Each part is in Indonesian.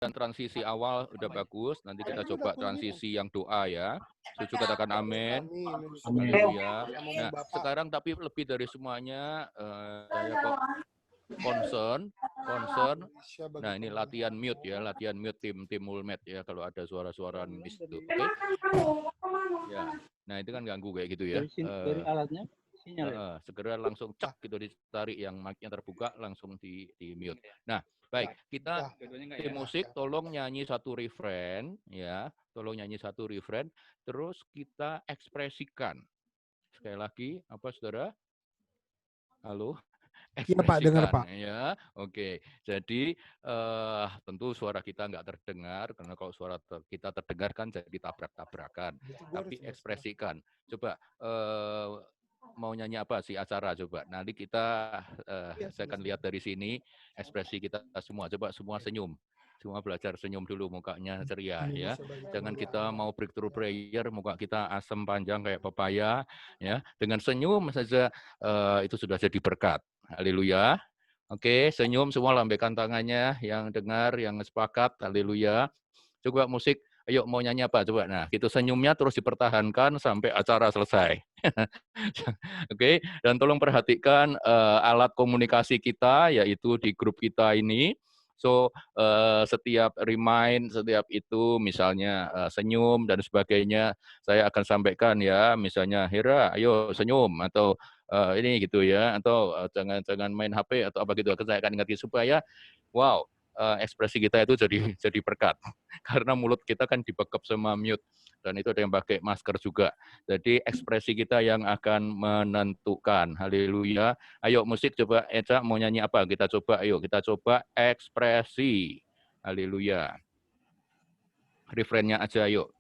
Dan transisi awal udah bagus, nanti kita coba transisi yang doa ya. Setuju katakan amin. Haleluya. Nah, sekarang tapi lebih dari semuanya saya kok concern. Nah, ini latihan mute ya, latihan mute tim Mulmed ya kalau ada suara-suara miss itu. Oke. Ya. Nah, itu kan ganggu kayak gitu ya. Dari alatnya sinyal. Segera langsung cek gitu ditarik yang mic-nya terbuka langsung di mute. Nah, baik, kita tim musik tolong nyanyi satu refrain ya, tolong nyanyi satu refrain terus kita ekspresikan. Sekali lagi, apa Saudara? Halo? Iya Pak, dengar Pak. Ya, oke. Jadi tentu suara kita nggak terdengar karena kalau suara kita terdengar kan jadi tabrak-tabrakan. Tapi ekspresikan. Coba mau nyanyi apa sih acara coba. Nanti kita saya akan lihat dari sini ekspresi kita semua. Coba semua senyum. Semua belajar senyum dulu, mukanya ceria ya. Jangan kita mau breakthrough prayer, muka kita asam panjang kayak pepaya ya. Dengan senyum saja itu sudah jadi berkat. Haleluya. Oke, senyum semua, lambaikan tangannya yang dengar, yang sepakat. Haleluya. Coba musik, ayo mau nyanyi apa coba. Nah, gitu senyumnya terus dipertahankan sampai acara selesai. Oke, dan tolong perhatikan alat komunikasi kita yaitu di grup kita ini. So, setiap remind, setiap itu misalnya senyum dan sebagainya, saya akan sampaikan ya, misalnya Hera, ayo senyum, atau ini gitu ya, atau jangan main HP atau apa gitu. Saya akan ingatkan supaya, wow, ekspresi kita itu jadi berkat. Karena mulut kita kan dibekap sama mute. Dan itu ada yang pakai masker juga. Jadi ekspresi kita yang akan menentukan. Haleluya. Ayo musik coba, Eca mau nyanyi apa? Kita coba, ayo kita coba ekspresi. Haleluya. Refrainnya aja, yuk.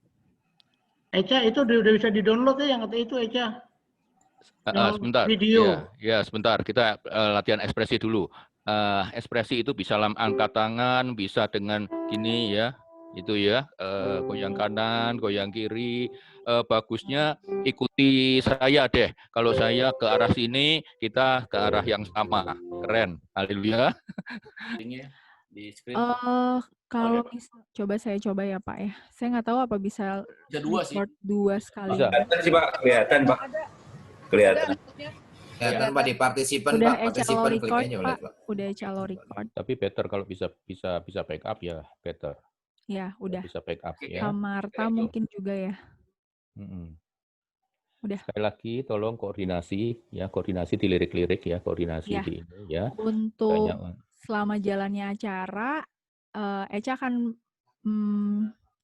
Eca itu udah bisa di-download ya yang kata itu Eca. Sebentar. Video. Ya, sebentar. Kita latihan ekspresi dulu. Ekspresi itu bisa angkat tangan, bisa dengan gini ya. Itu ya, goyang kanan, goyang kiri. Bagusnya ikuti saya deh. Kalau saya ke arah sini, kita ke arah yang sama. Keren. Haleluya. Di screen. Kalau coba saya coba ya Pak ya. Saya nggak tahu apa bisa record dua sekali. Kelihatan sih Pak, kelihatan Pak. Kelihatan. Kelihatan Pak di partisipan Udah Pak, partisipan klik record aja Pak. Pak. Udah calo record. Tapi better kalau bisa backup ya, better. Ya, udah. Bisa backup ya. Marta mungkin juga ya. Udah. Sekali lagi tolong koordinasi ya, koordinasi di lirik-lirik ya, koordinasi ya. di ini ya. Untuk selama jalannya acara, Eca akan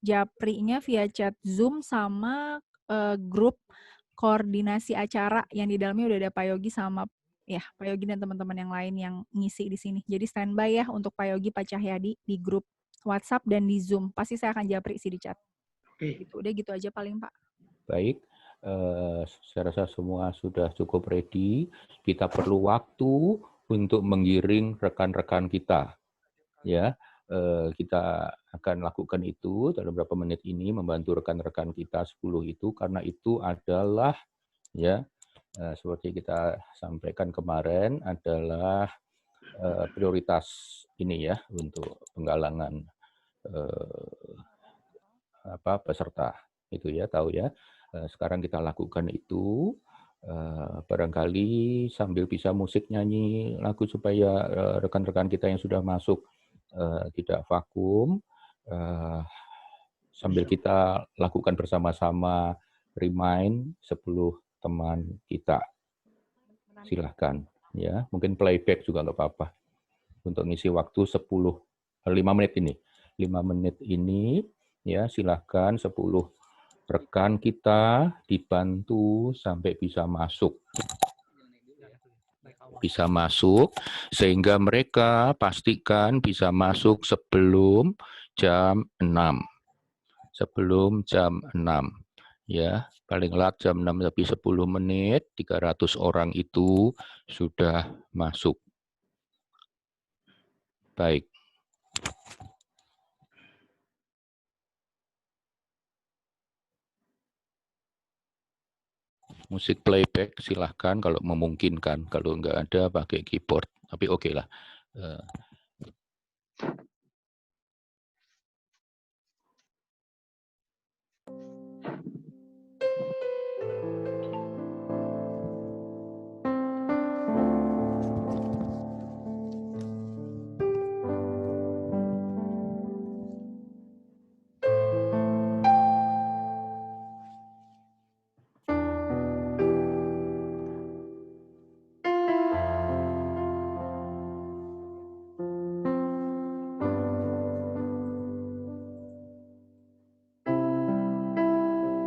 japrinya via chat Zoom sama grup koordinasi acara yang di dalamnya udah ada Pak Yogi sama ya Pak Yogi dan teman-teman yang lain yang ngisi di sini. Jadi standby ya untuk Pak Yogi, Pak Cahyadi di grup WhatsApp dan di Zoom. Pasti saya akan japri sih di chat. Gitu, udah gitu aja paling Pak. Baik, saya rasa semua sudah cukup ready. Kita perlu waktu untuk menggiring rekan-rekan kita. Ya, kita akan lakukan itu dalam beberapa menit ini, membantu rekan-rekan kita 10 itu, karena itu adalah ya seperti kita sampaikan kemarin adalah prioritas ini ya untuk penggalangan peserta itu ya, tahu ya. Sekarang kita lakukan itu, barangkali sambil bisa musik nyanyi lagu supaya rekan-rekan kita yang sudah masuk tidak vakum, sambil kita lakukan bersama-sama remind 10 teman kita. Silahkan ya, mungkin playback juga nggak apa-apa untuk ngisi waktu 5 menit ini. 5 menit ini ya, silahkan 10 rekan kita dibantu sampai bisa masuk. Bisa masuk, sehingga mereka pastikan bisa masuk sebelum jam 6. Sebelum jam 6. Ya, paling lambat jam 6 tapi 10 menit, 300 orang itu sudah masuk. Baik. Musik playback silahkan kalau memungkinkan, kalau nggak ada pakai keyboard, tapi oke lah.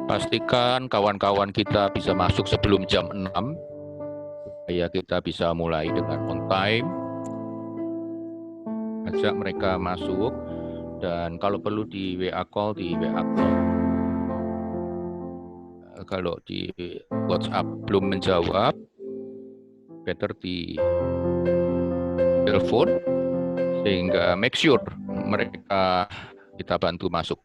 Pastikan kawan-kawan kita bisa masuk sebelum jam 6, supaya kita bisa mulai dengan on time. Ajak mereka masuk, dan kalau perlu di WA call, di WA call. Kalau di WhatsApp belum menjawab, better di telepon, sehingga make sure mereka kita bantu masuk.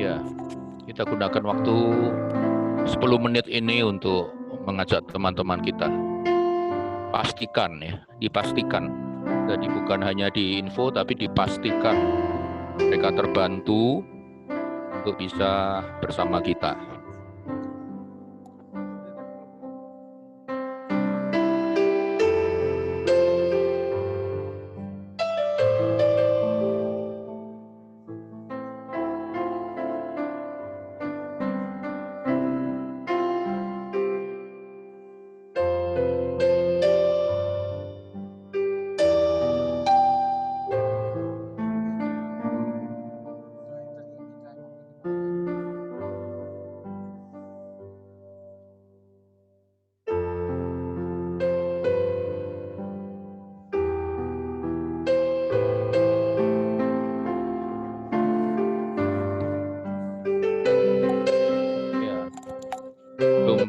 Ya, kita gunakan waktu 10 menit ini untuk mengajak teman-teman kita. Pastikan ya, dipastikan. Jadi bukan hanya di info, tapi dipastikan mereka terbantu untuk bisa bersama kita.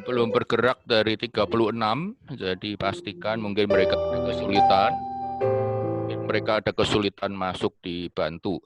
Belum bergerak dari 36, jadi pastikan mungkin mereka ada kesulitan masuk dibantu.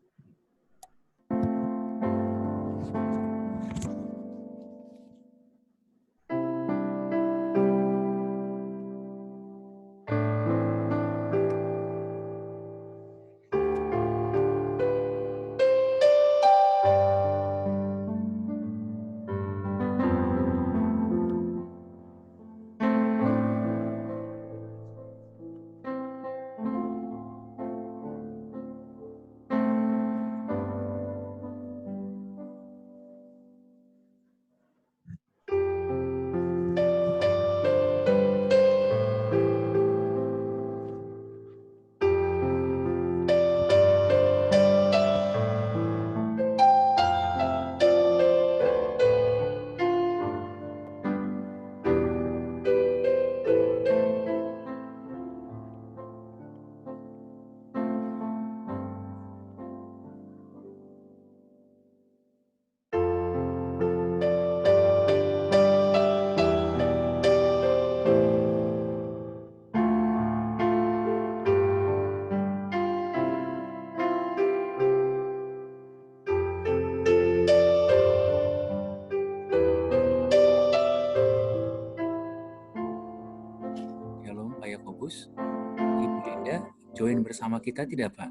Ibu Linda join bersama kita tidak, Pak?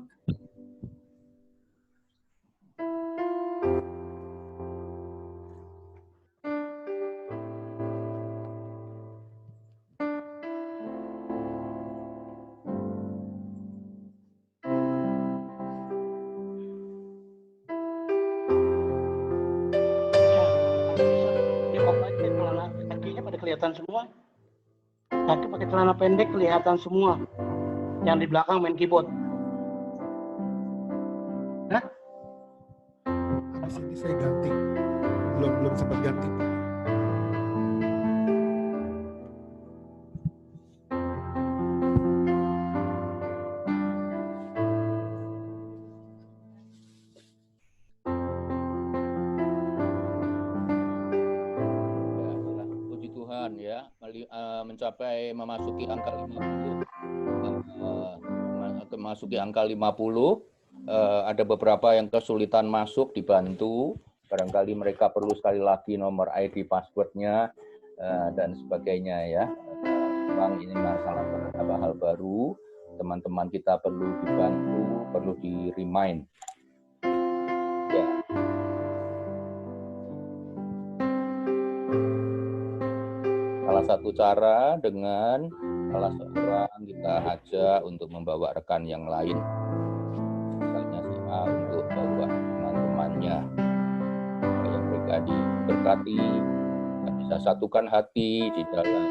Kakinya pada kelihatan semua. Kaki pakai celana pendek kelihatan semua. Yang di belakang main keyboard. Hah? Habis ini saya ganti. Belum sempat ganti. Puji Tuhan ya, mencapai memasuki angka 50. Memasuki angka 50, ada beberapa yang kesulitan masuk dibantu, barangkali mereka perlu sekali lagi nomor ID passwordnya dan sebagainya ya. Memang ini masalah beberapa hal baru, teman-teman kita perlu dibantu, perlu di remind. satu cara dengan salah seorang kita ajak untuk membawa rekan yang lain. Misalnya si A untuk bawa teman-temannya. Supaya mereka diberkati, kita bisa satukan hati di dalam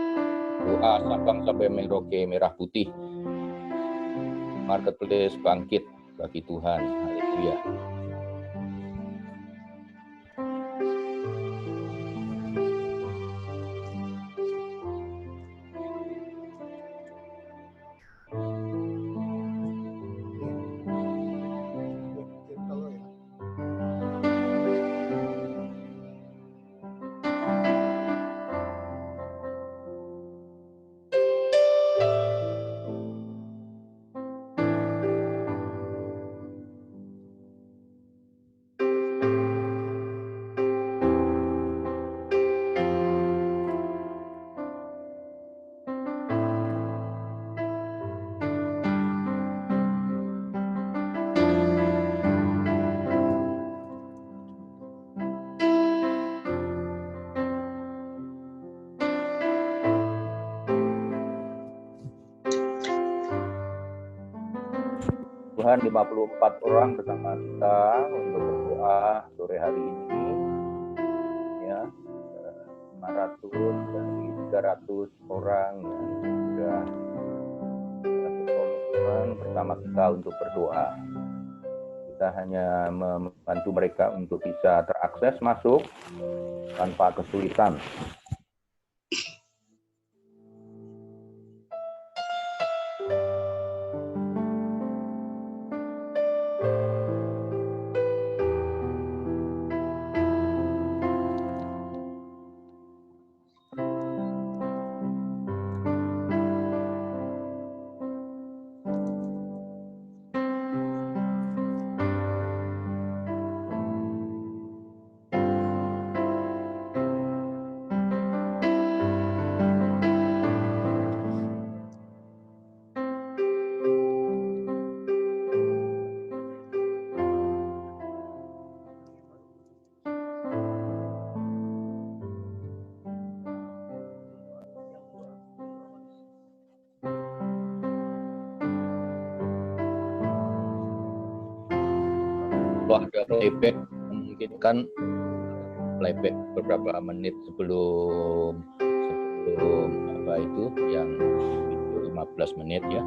doa Sabang sampai Merauke merah putih. Marketplace bangkit bagi Tuhan. Haleluya. Tuhan 54 orang bersama kita untuk berdoa sore hari ini, ya 500 dari 300 orang yang sudah berkomitmen bersama kita untuk berdoa. Kita hanya membantu mereka untuk bisa terakses masuk tanpa kesulitan. Kalau ada playback, memungkinkan playback beberapa menit sebelum apa itu yang video 15 menit ya.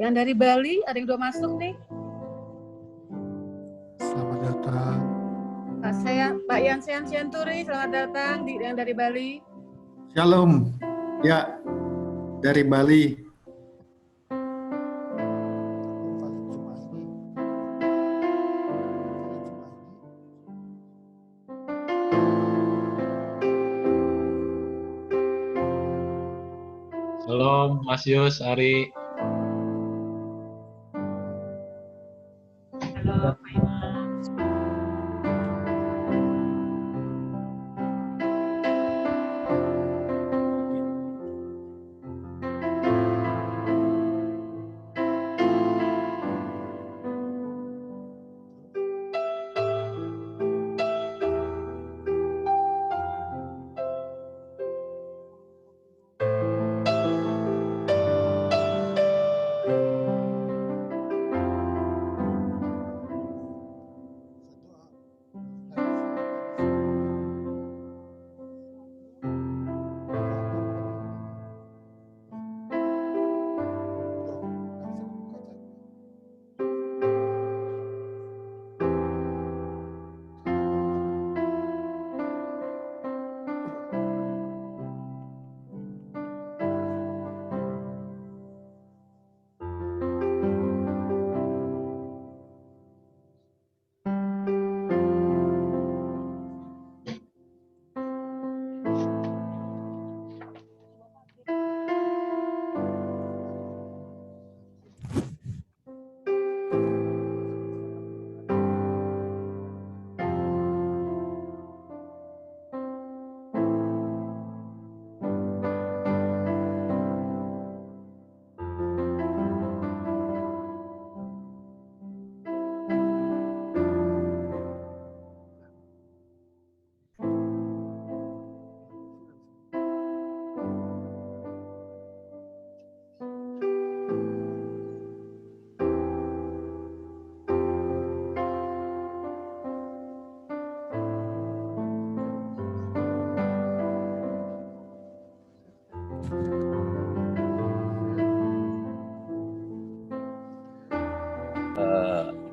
Yang dari Bali, ada yang udah masuk nih. Selamat datang. Pak Yansian Sianturi, selamat datang yang dari Bali. Shalom. Ya, dari Bali. Shalom, Mas Yus, Ari. Halo, Pak Iman.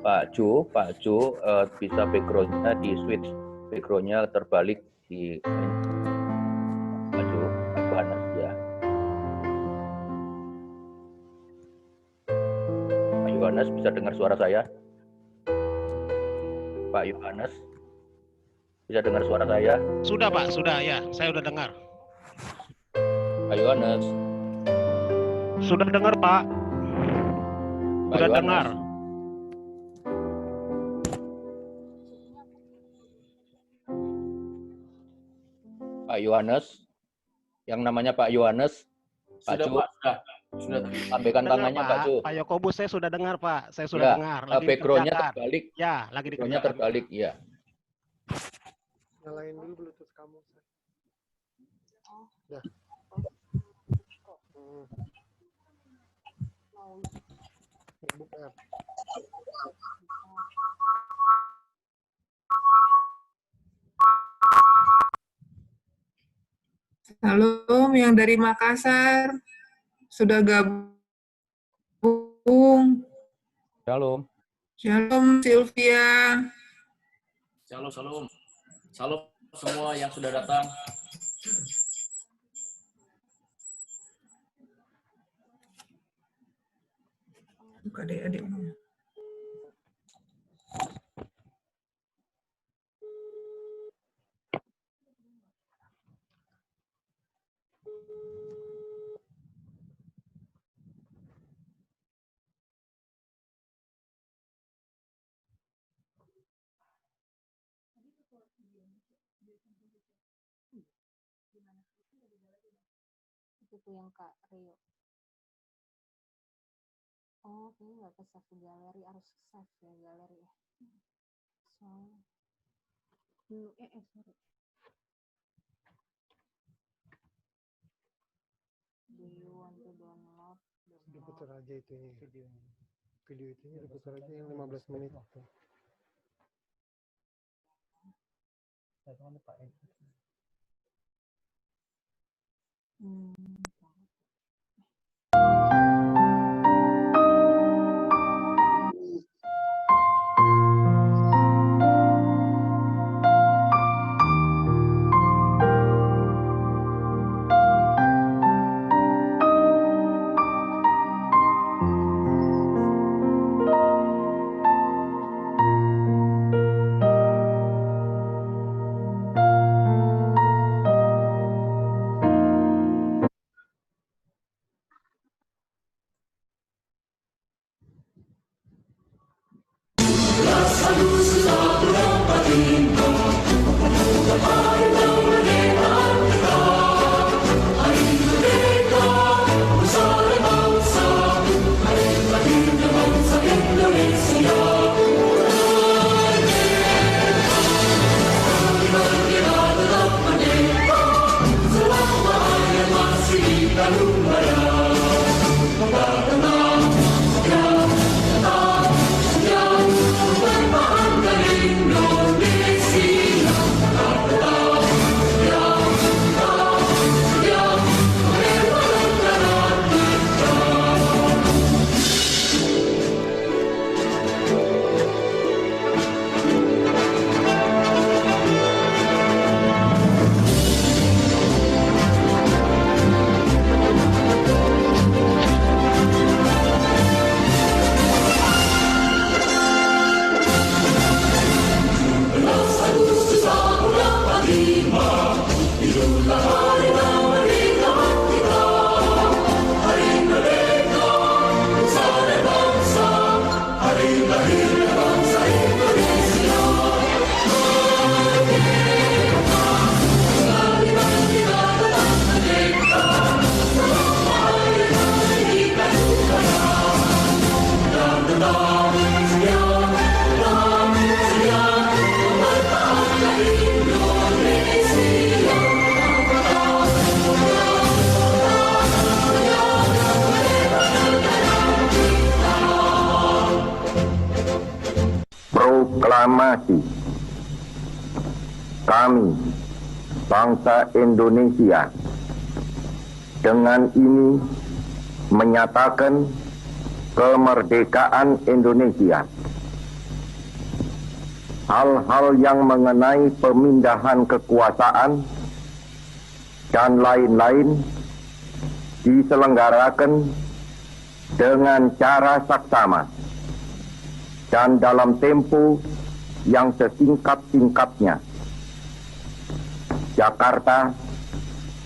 Pak Jo bisa backgroundnya di switch, backgroundnya terbalik di Pak Yohanes ya. Pak Yohanes bisa dengar suara saya? Pak Yohanes bisa dengar suara saya? Sudah Pak, sudah ya, saya sudah dengar. Pak Yohanes. Sudah dengar Pak. Sudah dengar. Pak Yohanes, yang namanya Pak Yohanes, Pak Jo, sudah sampaikan tangannya Pak Jo. Pak Yakobus saya sudah dengar Pak, saya sudah dengar. Backgroundnya terbalik. Ya, lagi backgroundnya terbalik, ya. Nyalain dulu Bluetooth kamu. Dah. Halo, yang dari Makassar sudah gabung. Shalom. Shalom Sylvia. Shalom semua yang sudah datang. Buka deh adiknya. Itu yang Kak Rio. Oh, kayaknya nggak ke save di galeri, harus save ya galeri ya. Soalnya sorry. Do you want to download? Diputar aja itunya. Video itunya diputar aja yang 15 menit. Proklamasi. Kami, bangsa Indonesia, dengan ini menyatakan kemerdekaan Indonesia hal-hal yang mengenai pemindahan kekuasaan dan lain-lain diselenggarakan dengan cara saksama dan dalam tempo yang sesingkat-singkatnya. Jakarta,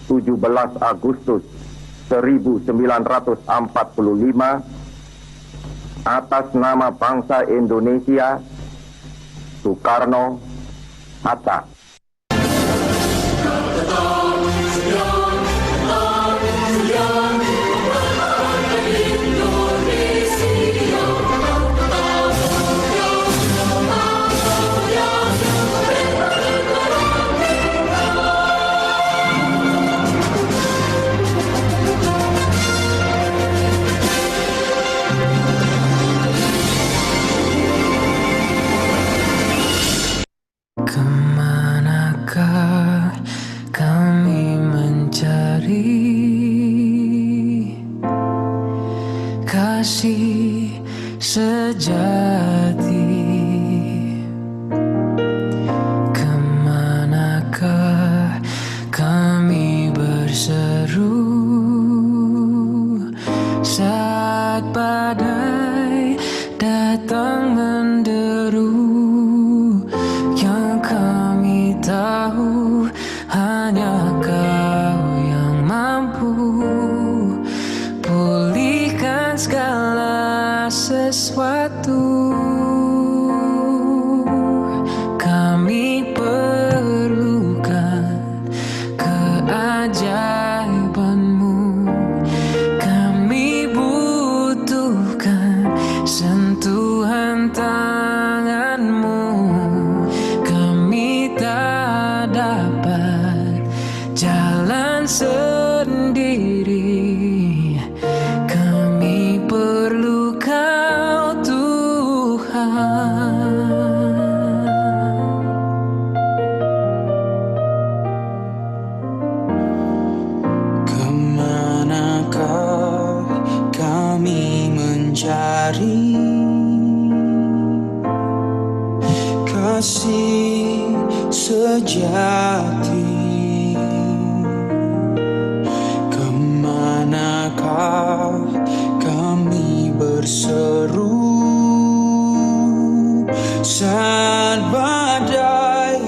17 Agustus 1945, atas nama bangsa Indonesia, Soekarno, Hatta. Kemanakah kami mencari kasih sejati? Kemanakah kami berseru saat badai datang menderu? Tahu hanya Kau yang mampu pulihkan segala sesuatu. Kami perlukan keajaiban-Mu, kami butuhkan sentuhan tangan-Mu. Jalan sendiri, kami perlu Kau Tuhan. Kemanakah kami mencari kasih sejati? Kemanakah kami berseru saat badai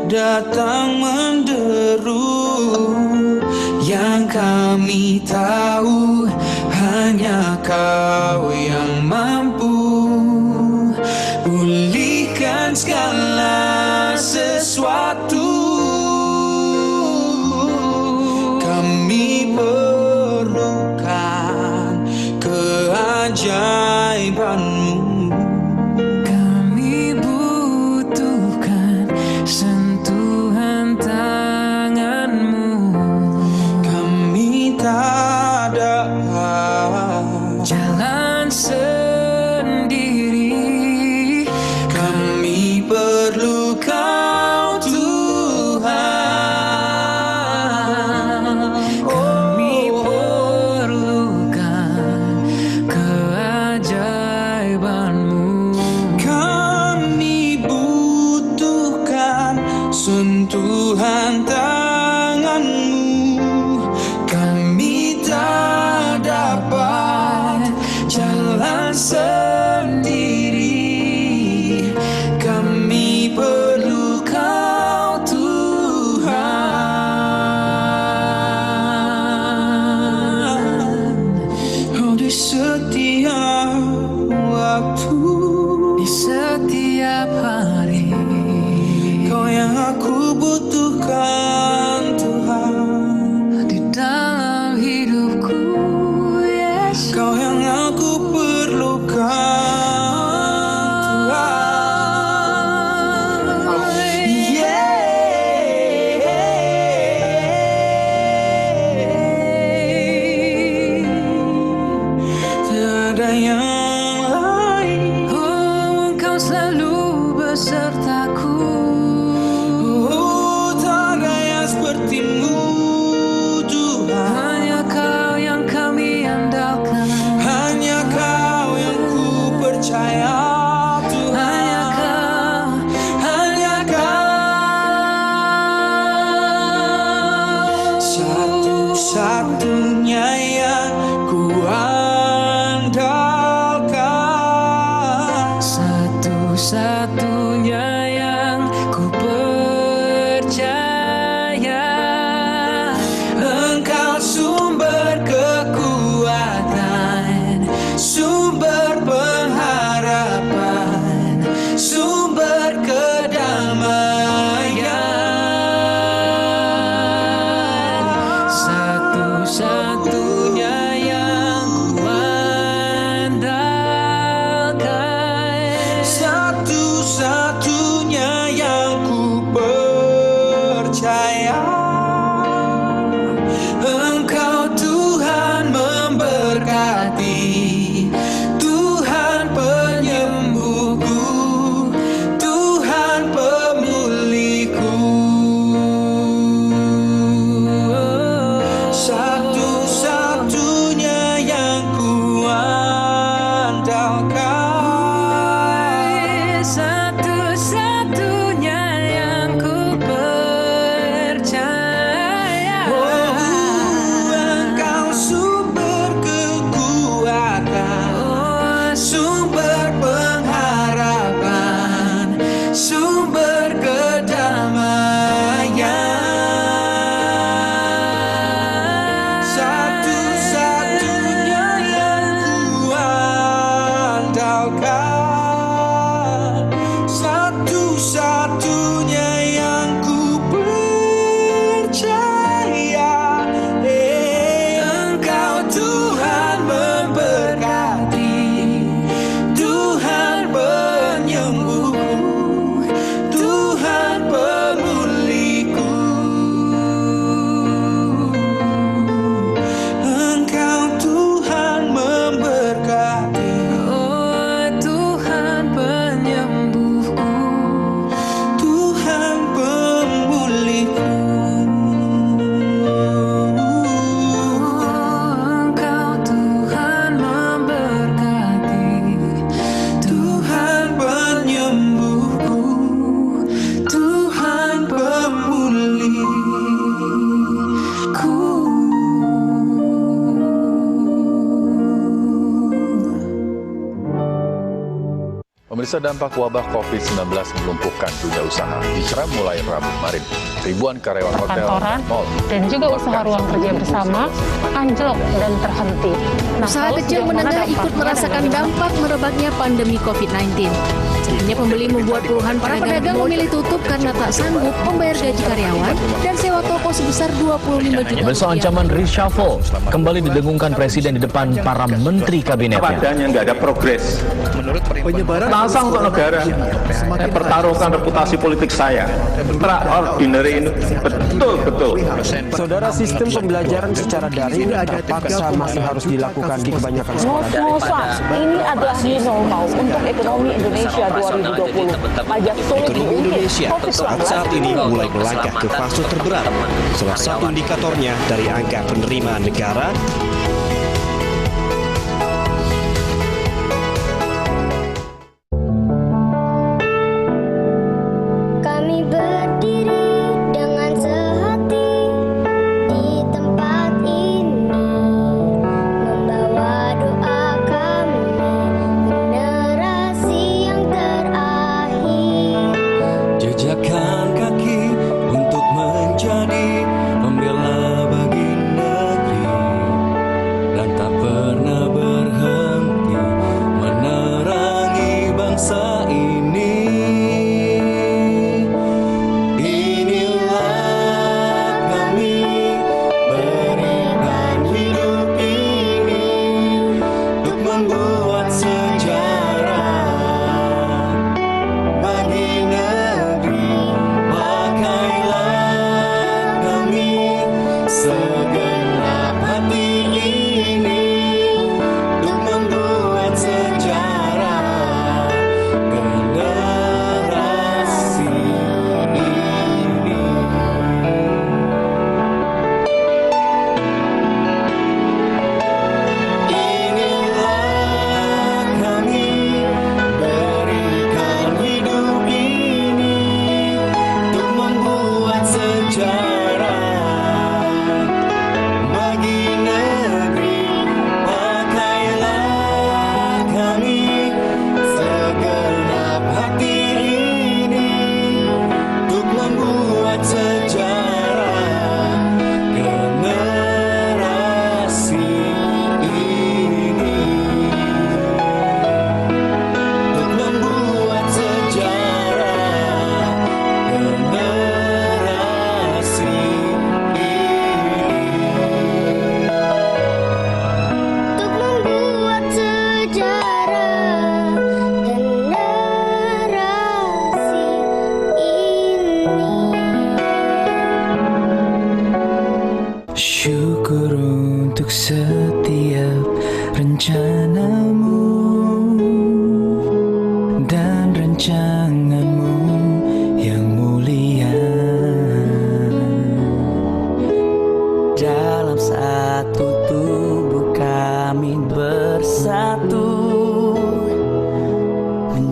datang menderu? Yang kami tahu hanya Kau yang mampu pulihkan segala sesuatu. Kami perlukan keajaiban-Mu, kami butuhkan sentuhan tangan-Mu. Kami tak dapat jalan sendiri, kami perlu Kau Tuhan. Sentuhan tangan-Mu, kami tak dapat jalan sendiri, kami perlu Kau Tuhan. Oh, di setiap waktu, di setiap hari, Kau yang aku butuhkan Tuhan. Di dalam hidupku, Yesus, Kau yang aku perlukan Tuhan. Tiada yang lain, oh, Engkau selalu besertaku. Seperti-Mu Tuhan, hanya Kau yang kami andalkan, hanya Kau yang ku percaya Tuhan, hanya Kau satu-satunya yang ku percaya. Engkau sumber kekuatan, sumber pengharapan, sumber kedamaian. Satu-satunya yang ku andalkan, satu-satunya yang ku percaya. Engkau Tuhan memberkati, Tuhan penyembuhku, Tuhan pemulihku. Satu-satunya yang ku andalkan, satu-satunya yang ku percaya. Engkau sumber kekuatan, sumber pengharapan, sumber kedamaian. Satu-satunya yang ku andalkan, satu-satunya yang ku percaya. Engkau Tuhan memberkati, Tuhan penyembuhku, Tuhan pemulihku. Engkau Tuhan memberkati, oh Tuhan penyembuhku, Tuhan pemulihku. Engkau Tuhan memberkati, Tuhan penyembuhku, Tuhan pemulihku. Pemirsa, dampak wabah COVID-19 melumpuhkan dunia usaha. Diceram mulai Rabu kemarin. Ribuan karyawan hotel, perkantoran, mall, dan juga usaha ruang kerja bersama anjlok dan terhenti. Usaha kecil menengah ikut merasakan dampak merebaknya pandemi COVID-19. Sebelumnya pembeli membuat puluhan para pedagang memilih tutup karena tak sanggup membayar gaji karyawan dan sewa toko sebesar 25 juta Besok ancaman reshuffle kembali didengungkan Presiden di depan para menteri kabinetnya. Padanya nggak ada progres. Penyebaran Pasang untuk negara. Saya pertaruhkan reputasi politik saya. Extraordinary ini betul-betul. Saudara, sistem pembelajaran secara daring terpaksa masih harus dilakukan di kebanyakan sekolah. Ini adalah new normal untuk ekonomi Indonesia 2020. Pajak sulit Ekonomi Indonesia saat ini mulai melangkah ke fase terberat. Salah satu indikatornya dari angka penerimaan negara. Kami berdiri dengan sehati di tempat ini, membawa doa kami generasi yang terakhir. Jejakkan kaki untuk menjadi pembela bagi negeri.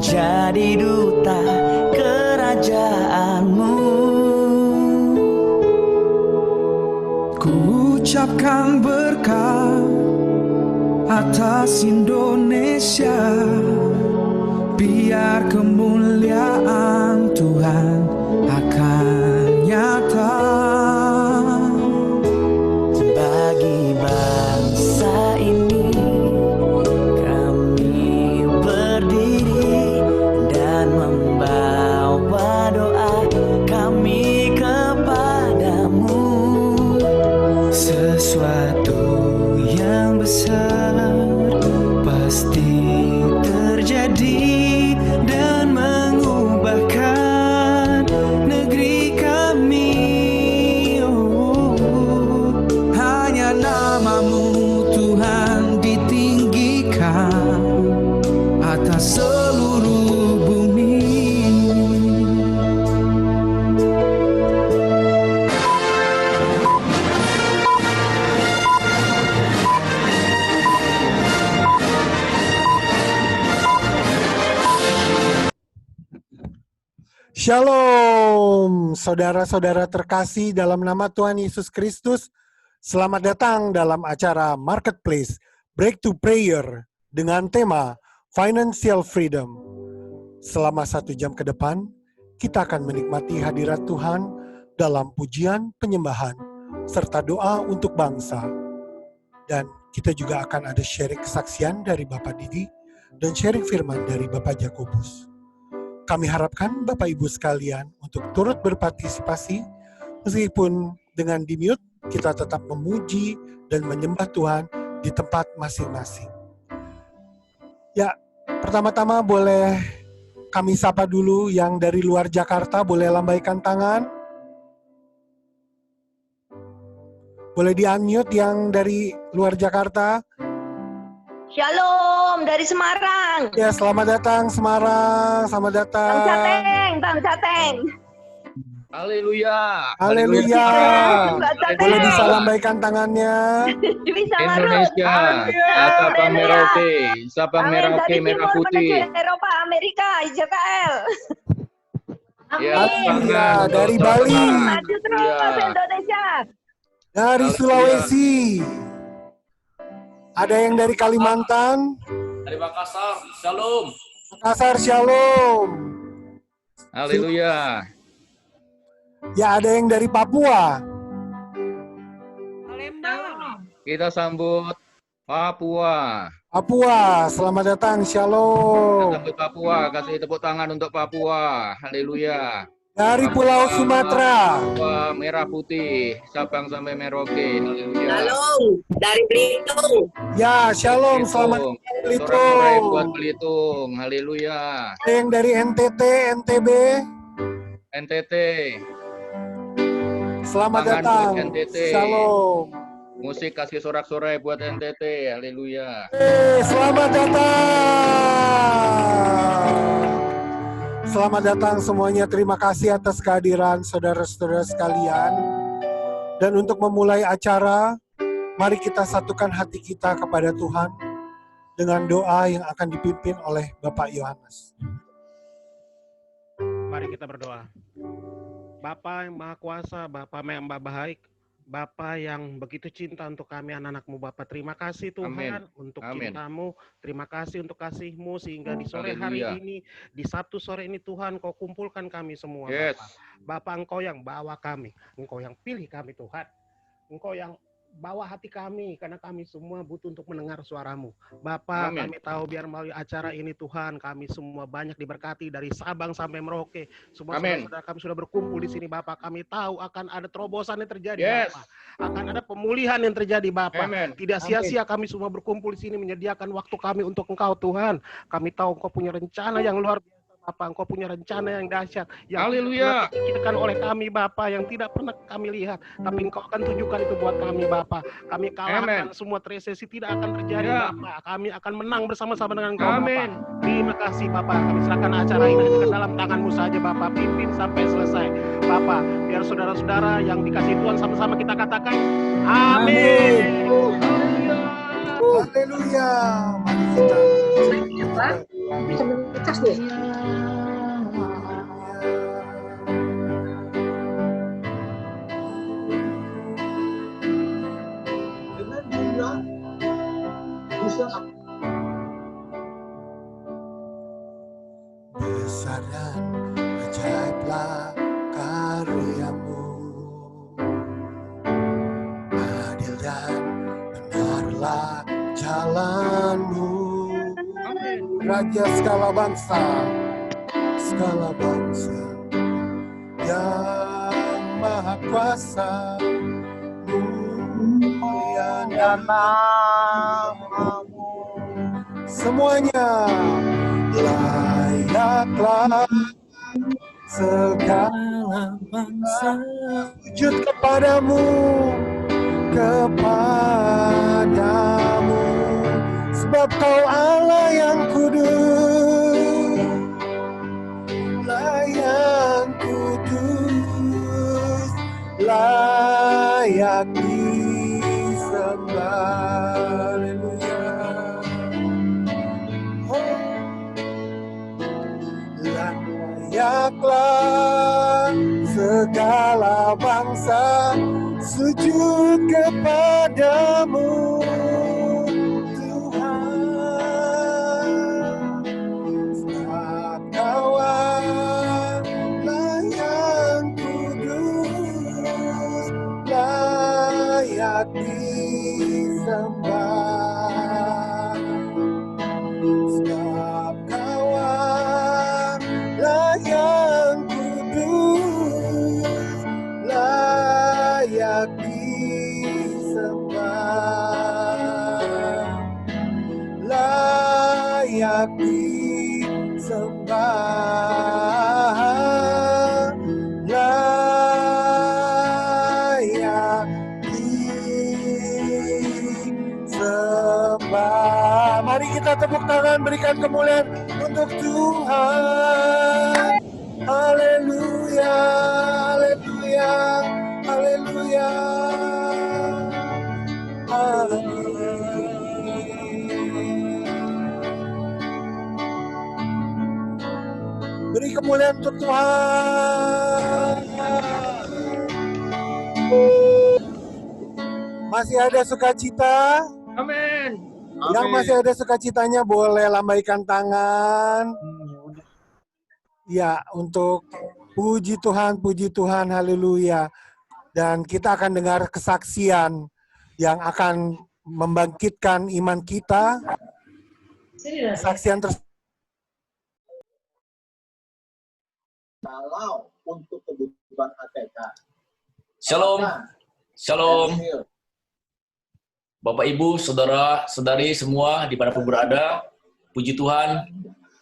menjadi duta kerajaanmu. Ku ucapkan berkat atas Indonesia, biar kemuliaan Tuhan akan nyata bagi bangsa ini. Kami berdiri dan membawa doa kami kepadamu. Sesuatu yang besar pasti terjadi dan mengubahkan negeri kami. Hanya namamu Tuhan ditinggikan atas seluruh bumi. Shalom, saudara-saudara terkasih dalam nama Tuhan Yesus Kristus. Selamat datang dalam acara Marketplace Breakthrough Prayer dengan tema Financial Freedom. Selama 1 jam ke depan, kita akan menikmati hadirat Tuhan dalam pujian, penyembahan, serta doa untuk bangsa. Dan kita juga akan ada sharing kesaksian dari Bapak Didi dan sharing firman dari Bapak Jakobus. Kami harapkan Bapak Ibu sekalian untuk turut berpartisipasi, meskipun dengan di-mute, kita tetap memuji dan menyembah Tuhan di tempat masing-masing. Ya, pertama-tama boleh kami sapa dulu yang dari luar Jakarta, boleh lambaikan tangan. Boleh di-unmute yang dari luar Jakarta. Shalom dari Semarang. Ya, selamat datang Semarang, selamat datang. Bang Jateng. Haleluya. Haleluya. Boleh bisa lambaikan tangannya. Bisa Indonesia, Sabang Merauke, Sabang Merauke, Merah Putih. Eropa, Amerika, Israel. Ya, dari Bali. Maju terus Indonesia. Dari Sulawesi. Ada yang dari Kalimantan. Dari Makassar, shalom. Makassar, shalom. Haleluya. Ya, ada yang dari Papua. Kita sambut Papua. Papua, selamat datang, shalom. Kita sambut Papua, kasih tepuk tangan untuk Papua. Haleluya. Dari Pulau Sumatera. Papua Merah Putih, Sabang sampai Merauke. Haleluya. Shalom dari Belitung. Ya, shalom, selamat datang Belitung. Sore buat Belitung. Haleluya. Ada yang dari NTT, NTB. NTT. Selamat Tangan datang. buat NTT. Shalom. Musik kasih sorak-sorai buat NTT. Haleluya. Selamat datang. Selamat datang semuanya. Terima kasih atas kehadiran saudara-saudara sekalian. Dan untuk memulai acara, mari kita satukan hati kita kepada Tuhan dengan doa yang akan dipimpin oleh Bapak Yohanes. Mari kita berdoa. Bapa yang Maha Kuasa, Bapa yang Maha Baik, Bapa yang begitu cinta untuk kami anak-anak-Mu, Bapa. Terima kasih Tuhan untuk cinta-Mu, terima kasih untuk kasih-Mu, sehingga di sore hari ini, di Sabtu sore ini Tuhan, Kau kumpulkan kami semua, Bapa. Bapa, Engkau yang bawa kami, Engkau yang pilih kami Tuhan, Engkau yang bawa hati kami, karena kami semua butuh untuk mendengar suara-Mu. Bapa, kami tahu biar melalui acara ini Tuhan, kami semua banyak diberkati dari Sabang sampai Merauke. Semua saudara-saudara kami sudah berkumpul di sini, Bapak. Kami tahu akan ada terobosan yang terjadi, Bapak. Akan ada pemulihan yang terjadi, Bapak. Tidak sia-sia kami semua berkumpul di sini menyediakan waktu kami untuk Engkau, Tuhan. Kami tahu Engkau punya rencana yang luar biasa, Bapak. Engkau punya rencana yang dahsyat, yang tidak pernah dipikirkan oleh kami, Bapak, yang tidak pernah kami lihat, tapi Engkau akan tunjukkan itu buat kami, Bapak. Kami kalahkan semua resesi, tidak akan terjadi, Bapak. Kami akan menang bersama-sama dengan Engkau, Bapak. Terima kasih, Bapak. Kami serahkan acara ini ke dalam tangan-Mu saja, Bapak. Pimpin sampai selesai, Bapak. Biar saudara-saudara yang dikasih Tuhan sama-sama kita katakan, amin. Haleluya. Mari kita Bisa ngecas nih. Dengan jumlah bisa besar dan ajaiblah karyamu, adil dan benarlah jalanmu. Raja segala bangsa yang maha kuasa, mulia namamu. Semuanya layaklah segala bangsa sujud kepadamu, sebab kau Allah yang kudus, layak disembah. Haleluya. Layaklah segala bangsa sujud kepadamu, Tuhan. Sebab Kau Allah yang kudus, layak disembah. Sebab Kau Allah yang kudus, layak disembah, layak disembah, layak disembah. Mari kita tepuk tangan, berikan kemuliaan untuk Tuhan. Haleluya, haleluya, haleluya, haleluya. Beri kemuliaan untuk Tuhan. Masih ada sukacita? Amin. Yang masih ada sukacitanya boleh lambaikan tangan. Ya, untuk puji Tuhan, haleluya. Dan kita akan dengar kesaksian yang akan membangkitkan iman kita. Kesaksian kalau untuk kebutuhan ATK. Shalom. Shalom. Bapak, Ibu, Saudara-saudari semua dimanapun berada, puji Tuhan.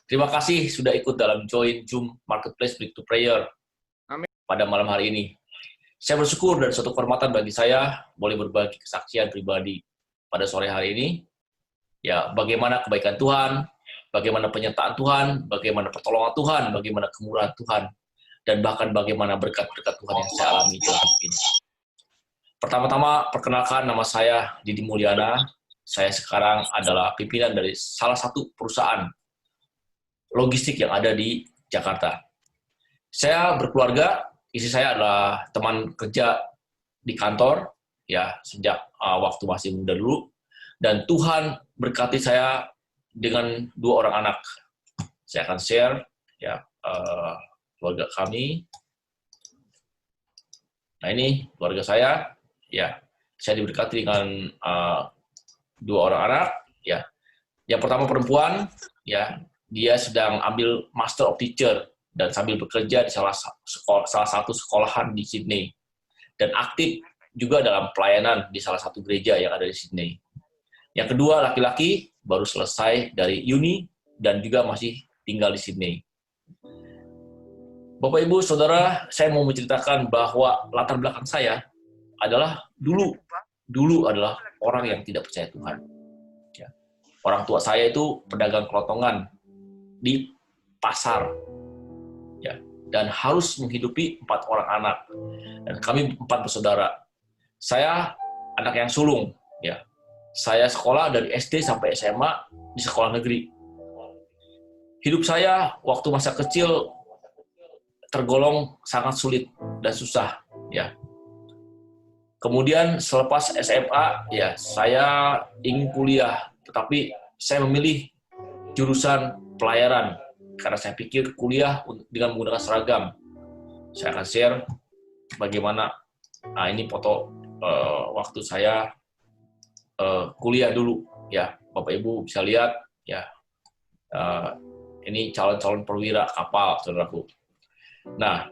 Terima kasih sudah ikut dalam join Zoom Marketplace Break to Prayer pada malam hari ini. Saya bersyukur dan suatu kehormatan bagi saya boleh berbagi kesaksian pribadi pada sore hari ini. Ya, bagaimana kebaikan Tuhan, bagaimana penyertaan Tuhan, bagaimana pertolongan Tuhan, bagaimana kemurahan Tuhan, dan bahkan bagaimana berkat-berkat Tuhan yang saya alami dalam hidup ini. Pertama-tama, perkenalkan, nama saya Didi Mulyana. Saya sekarang adalah pimpinan dari salah satu perusahaan logistik yang ada di Jakarta. Saya berkeluarga, istri saya adalah teman kerja di kantor, ya sejak waktu masih muda dulu. Dan Tuhan berkati saya dengan 2 orang anak. Saya akan share ya keluarga kami. Nah, ini keluarga saya. Ya, saya diberkati dengan 2 orang anak. Ya, yang pertama perempuan. Ya, dia sedang ambil Master of Teacher dan sambil bekerja di salah satu sekolahan di Sydney. Dan aktif juga dalam pelayanan di salah satu gereja yang ada di Sydney. Yang kedua, laki-laki, baru selesai dari uni dan juga masih tinggal di Sydney. Bapak, Ibu, Saudara, saya mau menceritakan bahwa latar belakang saya adalah dulu adalah orang yang tidak percaya Tuhan. Ya. Orang tua saya itu pedagang kelotongan di pasar, ya, dan harus menghidupi 4 orang anak. Dan kami 4 bersaudara. Saya anak yang sulung, ya. Saya sekolah dari SD sampai SMA di sekolah negeri. hidup saya waktu masa kecil tergolong sangat sulit dan susah, ya. Kemudian selepas SMA, ya saya ingin kuliah, tetapi saya memilih jurusan pelayaran karena saya pikir kuliah dengan menggunakan seragam. Saya akan share bagaimana ini foto waktu saya kuliah dulu, ya Bapak Ibu bisa lihat, ya ini calon-calon perwira kapal, saudaraku. Nah,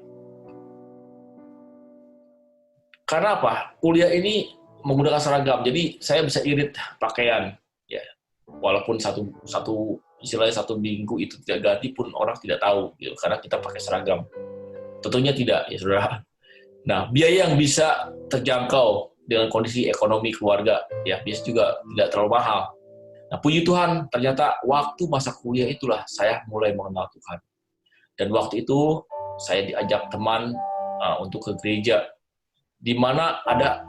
karena apa? Kuliah ini menggunakan seragam, jadi saya bisa irit pakaian, ya. Walaupun istilahnya satu minggu itu tidak ganti pun orang tidak tahu, gitu, karena kita pakai seragam. Tentunya tidak, ya saudara. Nah, biaya yang bisa terjangkau dengan kondisi ekonomi keluarga, ya biasa juga tidak terlalu mahal. Nah, puji Tuhan, ternyata waktu masa kuliah itulah saya mulai mengenal Tuhan. Dan waktu itu saya diajak teman untuk ke gereja, di mana ada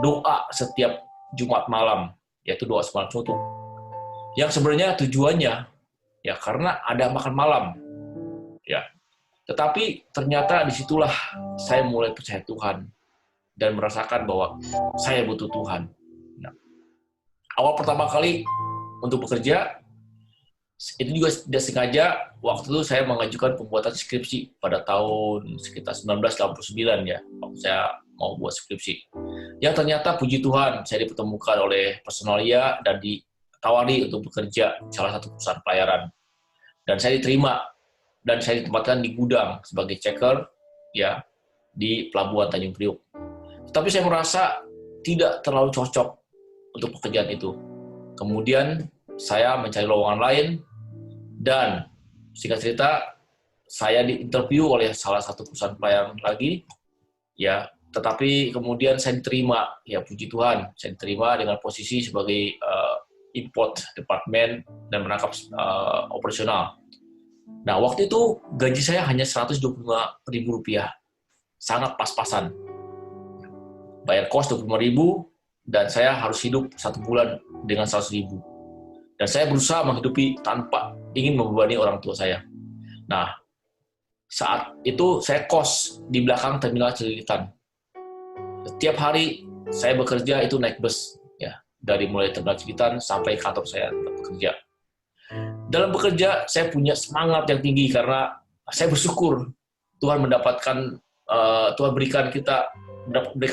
doa setiap Jumat malam, yaitu doa semalam suntuk. Yang sebenarnya tujuannya, ya karena ada makan malam, ya. Tetapi ternyata disitulah saya mulai percaya Tuhan dan merasakan bahwa saya butuh Tuhan. Nah, awal pertama kali untuk bekerja, itu juga tidak sengaja, waktu itu saya mengajukan pembuatan skripsi pada tahun sekitar 1989 ya, waktu saya mau buat skripsi. Yang ternyata puji Tuhan, saya dipertemukan oleh personalia dan ditawari untuk bekerja di salah satu perusahaan pelayaran. Dan saya diterima, dan saya ditempatkan di gudang sebagai checker ya di Pelabuhan Tanjung Priok. Tapi saya merasa tidak terlalu cocok untuk pekerjaan itu. Kemudian saya mencari lowongan lain, dan singkat cerita, saya diinterview oleh salah satu perusahaan pelayaran lagi, ya. Tetapi kemudian saya diterima, ya puji Tuhan, saya diterima dengan posisi sebagai import department dan menangkap operasional. Nah, waktu itu gaji saya hanya Rp125.000, sangat pas-pasan. Bayar kos Rp25.000 dan saya harus hidup 1 bulan dengan Rp100.000. Dan saya berusaha menghidupi tanpa ingin membebani orang tua saya. Nah, saat itu saya kos di belakang terminal Cililitan. Setiap hari saya bekerja itu naik bus, ya, dari mulai terminal Cililitan sampai kantor saya bekerja. Dalam bekerja saya punya semangat yang tinggi karena saya bersyukur Tuhan berikan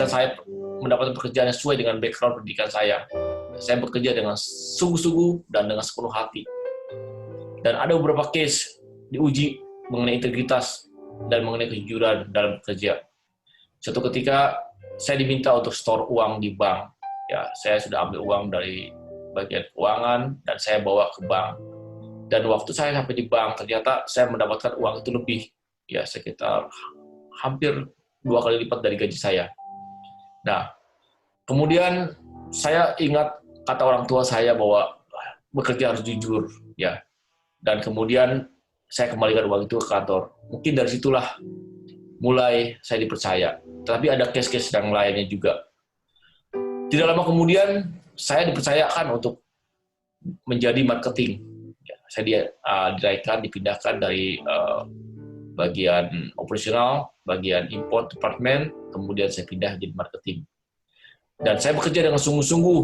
saya mendapatkan pekerjaan yang sesuai dengan background pendidikan saya. Saya bekerja dengan sungguh-sungguh dan dengan sepenuh hati. Dan ada beberapa case diuji mengenai integritas dan mengenai kejujuran dalam bekerja. Suatu ketika saya diminta untuk store uang di bank. Ya, saya sudah ambil uang dari bagian keuangan dan saya bawa ke bank. Dan waktu saya sampai di bank, ternyata saya mendapatkan uang itu lebih, ya sekitar hampir 2 kali lipat dari gaji saya. Nah, kemudian saya ingat kata orang tua saya bahwa bekerja harus jujur, ya. Dan kemudian saya kembalikan uang itu ke kantor. Mungkin dari situlah mulai saya dipercaya. Tapi ada case-case yang lainnya juga. Tidak lama kemudian saya dipercayakan untuk menjadi marketing. Ya, saya dipindahkan dari bagian operasional, bagian import department, kemudian saya pindah jadi marketing. Dan saya bekerja dengan sungguh-sungguh,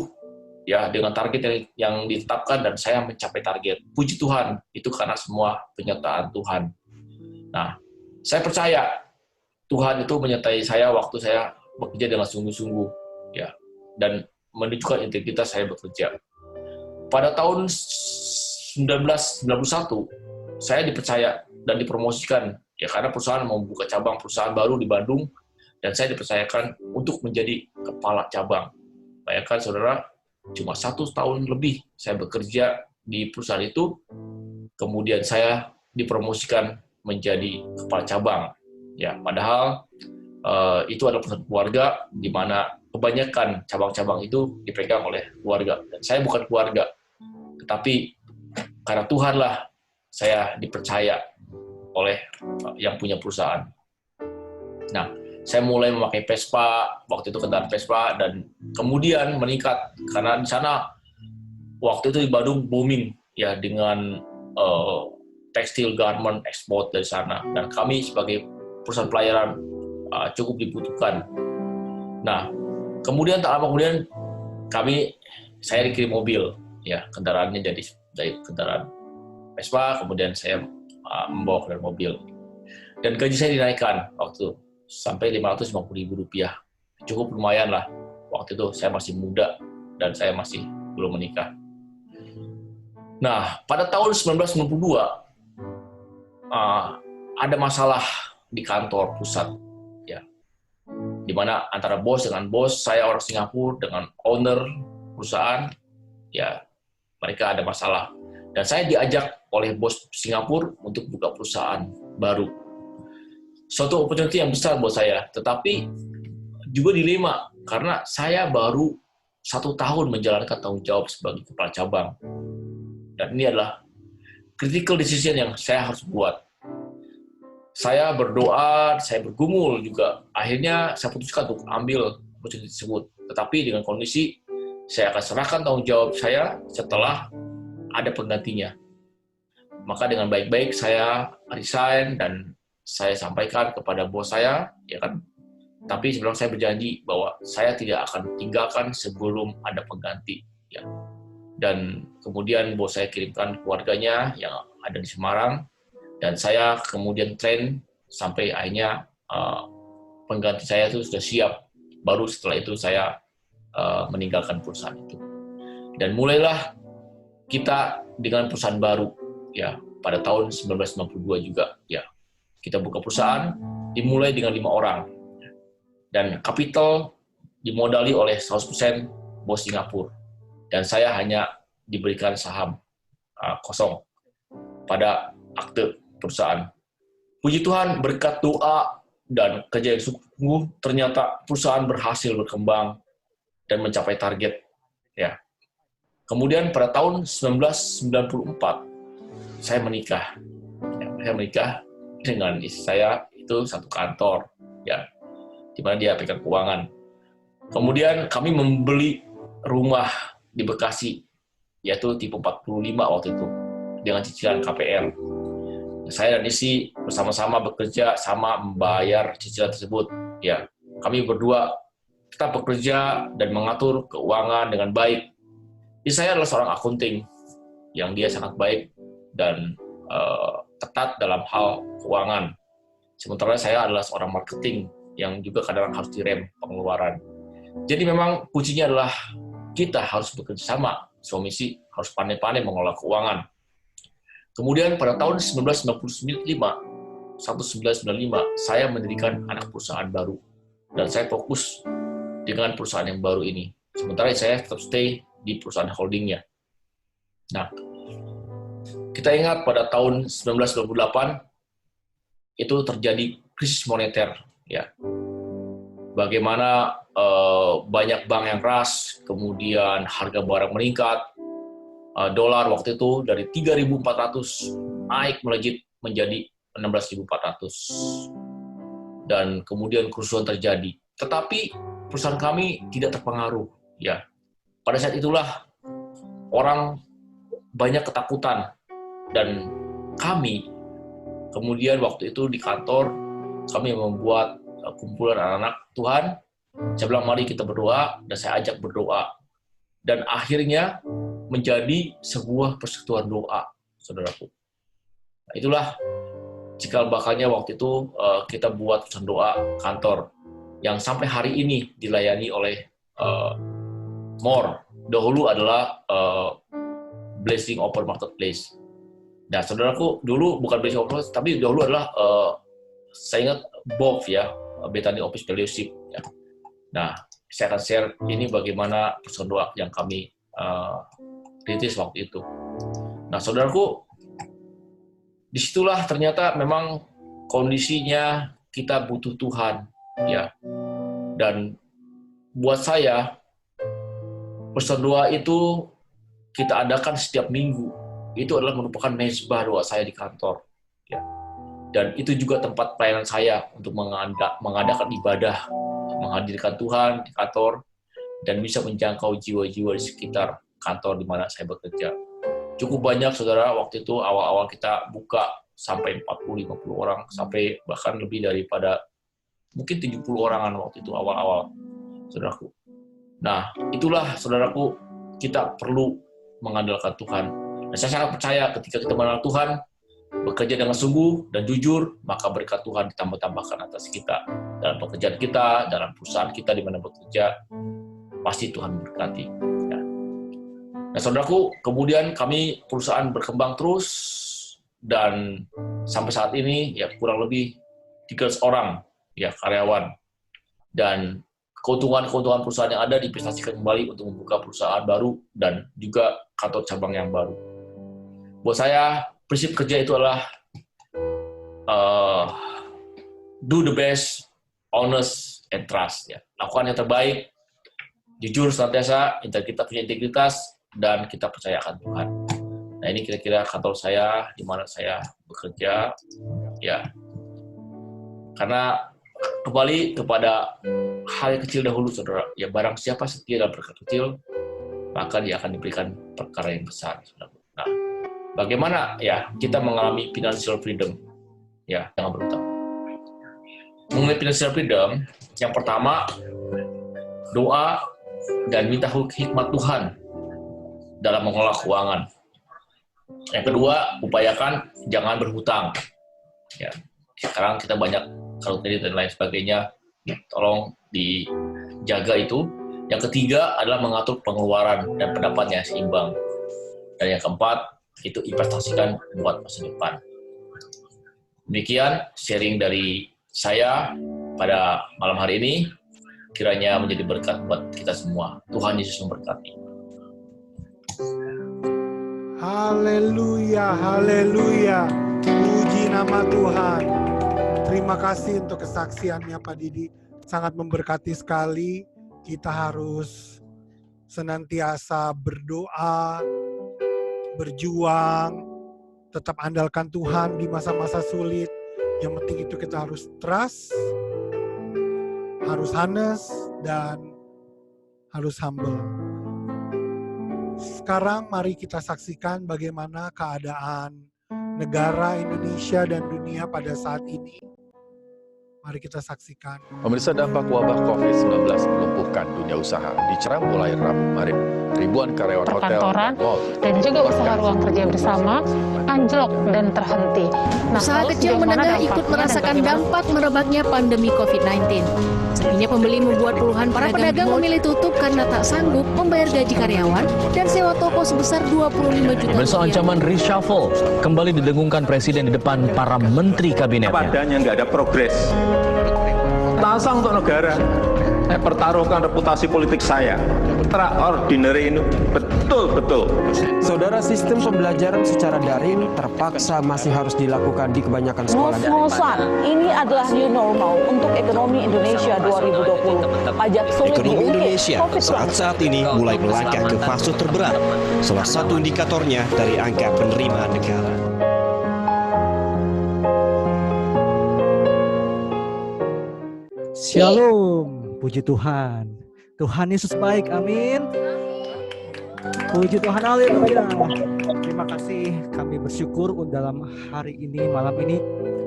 ya dengan target yang ditetapkan dan saya mencapai target. Puji Tuhan, itu karena semua penyertaan Tuhan. Nah, saya percaya Tuhan itu menyertai saya waktu saya bekerja dengan sungguh-sungguh, ya, dan menunjukkan integritas saya bekerja. Pada tahun 1991, saya dipercaya dan dipromosikan, ya karena perusahaan mau buka cabang perusahaan baru di Bandung, dan saya dipercayakan untuk menjadi kepala cabang. Bayangkan saudara, cuma 1 tahun lebih saya bekerja di perusahaan itu, kemudian saya dipromosikan menjadi kepala cabang. Ya, padahal itu adalah perusahaan keluarga di mana kebanyakan cabang-cabang itu dipegang oleh keluarga. Dan saya bukan keluarga, tetapi karena Tuhanlah saya dipercaya oleh yang punya perusahaan. Nah, saya mulai memakai Vespa, waktu itu kendaraan Vespa, dan kemudian meningkat karena di sana waktu itu di Bandung booming ya dengan tekstil garment ekspor dari sana, dan kami sebagai perusahaan pelayaran cukup dibutuhkan. Nah, kemudian tak lama kemudian saya dikirim mobil, ya, kendaraannya dari kendaraan Vespa, kemudian saya membawa kendaraan mobil, dan gaji saya dinaikkan waktu sampai Rp550.000. Cukup lumayan lah. Waktu itu saya masih muda dan saya masih belum menikah. Nah, pada tahun 1992 ada masalah di kantor pusat, ya, di mana antara bos dengan bos, saya orang Singapura dengan owner perusahaan, ya, mereka ada masalah. Dan saya diajak oleh bos Singapura untuk buka perusahaan baru. Suatu opportunity yang besar buat saya, tetapi juga dilema karena saya baru 1 tahun menjalankan tanggung jawab sebagai kepala cabang. Dan ini adalah critical decision yang saya harus buat. Saya berdoa, saya bergumul juga. Akhirnya saya putuskan untuk ambil opportunity tersebut. Tetapi dengan kondisi saya akan serahkan tanggung jawab saya setelah ada penggantinya. Maka dengan baik-baik saya resign dan saya sampaikan kepada bos saya, ya kan. Tapi sebenarnya saya berjanji bahwa saya tidak akan tinggalkan sebelum ada pengganti, ya. Dan kemudian bos saya kirimkan keluarganya yang ada di Semarang, dan saya kemudian train sampai akhirnya pengganti saya itu sudah siap. Baru setelah itu saya meninggalkan perusahaan itu. Dan mulailah kita dengan perusahaan baru, ya, pada tahun 1992 juga, ya. Kita buka perusahaan, dimulai dengan 5 orang. Dan kapital dimodali oleh 100% bos Singapura. Dan saya hanya diberikan saham kosong pada akte perusahaan. Puji Tuhan, berkat doa dan kerja yang sungguh, ternyata perusahaan berhasil berkembang dan mencapai target. Ya. Kemudian pada tahun 1994, saya menikah. Ya, saya menikah dengan istri saya, itu satu kantor, ya, di mana dia pegang keuangan. Kemudian kami membeli rumah di Bekasi, yaitu tipe 45 waktu itu, dengan cicilan KPR. Saya dan istri bersama-sama bekerja, sama membayar cicilan tersebut. Ya, kami berdua tetap bekerja dan mengatur keuangan dengan baik. Istri saya adalah seorang akunting yang dia sangat baik dan ketat dalam hal keuangan. Sementara saya adalah seorang marketing yang juga kadang harus direm pengeluaran. Jadi memang kuncinya adalah kita harus bekerja sama, suami istri harus pandai-pandai mengelola keuangan. Kemudian pada tahun 1995, saya mendirikan anak perusahaan baru. Dan saya fokus dengan perusahaan yang baru ini. Sementara saya tetap stay di perusahaan holdingnya. Nah, kita ingat pada tahun 1998 itu terjadi krisis moneter, ya. Bagaimana banyak bank yang ras, kemudian harga barang meningkat, dolar waktu itu dari 3.400 naik melejit menjadi 16.400, dan kemudian kerusuhan terjadi. Tetapi perusahaan kami tidak terpengaruh, ya. Pada saat itulah orang banyak ketakutan. Dan kami, kemudian waktu itu di kantor, kami membuat kumpulan anak-anak Tuhan. Saya bilang, mari kita berdoa, dan saya ajak berdoa. Dan akhirnya menjadi sebuah persekutuan doa, saudaraku. Nah, itulah cikal bakalnya waktu itu kita buat persekutuan doa kantor, yang sampai hari ini dilayani oleh MORE. Dahulu adalah Blessing Open Marketplace. Nah, saudaraku, dulu bukan Blessing Open, tapi dahulu adalah, saya ingat BOF, ya, Bethany Office Fellowship. Ya. Nah, saya akan share ini bagaimana persekutuan doa yang kami kritis waktu itu. Nah, saudaraku, disitulah ternyata memang kondisinya kita butuh Tuhan, ya. Dan buat saya, persekutuan doa itu kita adakan setiap minggu. Itu adalah merupakan mezbah doa saya di kantor, ya. Dan itu juga tempat pelayanan saya untuk mengadakan ibadah, menghadirkan Tuhan di kantor, dan bisa menjangkau jiwa-jiwa di sekitar kantor di mana saya bekerja. cukup banyak, saudara. Waktu itu awal-awal kita buka sampai 40-50 orang, sampai bahkan lebih daripada mungkin 70 orangan waktu itu awal-awal, saudaraku. Nah, itulah, saudaraku, kita perlu mengandalkan Tuhan. Dan saya sangat percaya ketika kita mengenal Tuhan, bekerja dengan sungguh dan jujur, maka berkat Tuhan ditambah-tambahkan atas kita. Dalam pekerjaan kita, dalam perusahaan kita di mana bekerja, pasti Tuhan memberkati. Ya. Nah, saudaraku, kemudian kami perusahaan berkembang terus, dan sampai saat ini ya kurang lebih 300 orang ya karyawan. Dan keuntungan perusahaan yang ada diinvestasikan kembali untuk membuka perusahaan baru dan juga kantor cabang yang baru. Buat saya, prinsip kerja itu adalah do the best, honest, and trust. Ya. Lakukan yang terbaik, jujur senantiasa, kita punya integritas, dan kita percaya akan Tuhan. Nah, ini kira-kira kantor saya, di mana saya bekerja. Ya, karena kembali kepada hal yang kecil dahulu, saudara. Ya, barang siapa setia dalam perkara kecil, maka dia akan diberikan perkara yang besar, saudara. Nah, bagaimana ya kita mengalami financial freedom? Ya, jangan berhutang. Mengenai financial freedom, yang pertama, doa dan minta hikmat Tuhan dalam mengelola keuangan. Yang kedua, upayakan jangan berhutang. Ya, sekarang kita banyak kalau kredit dan lain sebagainya, tolong dijaga itu. Yang ketiga adalah mengatur pengeluaran dan pendapatnya seimbang. Dan yang keempat, itu investasikan buat masa depan. Demikian sharing dari saya pada malam hari ini. Kiranya menjadi berkat buat kita semua. Tuhan Yesus memberkati. Haleluya, haleluya. Puji nama Tuhan. Terima kasih untuk kesaksiannya Pak Didi. Sangat memberkati sekali. Kita harus senantiasa berdoa, berjuang, tetap andalkan Tuhan di masa-masa sulit. Yang penting itu kita harus trust, harus honest, dan harus humble. Sekarang mari kita saksikan bagaimana keadaan negara Indonesia dan dunia pada saat ini. Mari kita saksikan. Pemirsa, dampak wabah COVID-19 melumpuhkan dunia usaha diceram mulai Rabu kemarin. Ribuan karyawan perkantoran, hotel, dan juga usaha ruang kerja bersama anjlok dan terhenti. Nah, usaha kecil menengah ikut merasakan dampak merebaknya pandemi COVID-19. Sepinya pembeli membuat puluhan para pedagang memilih tutup karena tak sanggup membayar gaji karyawan dan sewa toko sebesar 25 juta Pemirsa, ancaman reshuffle kembali didengungkan Presiden di depan para menteri kabinetnya. Padanya nggak ada progres. Tasa untuk negara. Saya pertaruhkan reputasi politik saya. Extraordinary ini betul-betul. Saudara, sistem pembelajaran secara daring terpaksa masih harus dilakukan di kebanyakan sekolah. Ngos-ngosan, ini adalah new normal untuk ekonomi Indonesia 2020. Pajak sulit Ekonomi diungkit. Indonesia saat ini mulai melangkah ke fase terberat. Salah satu indikatornya dari angka penerimaan negara. Shalom, puji Tuhan. Tuhan Yesus baik, amin. Puji Tuhan, haleluya. Terima kasih, kami bersyukur dalam hari ini, malam ini,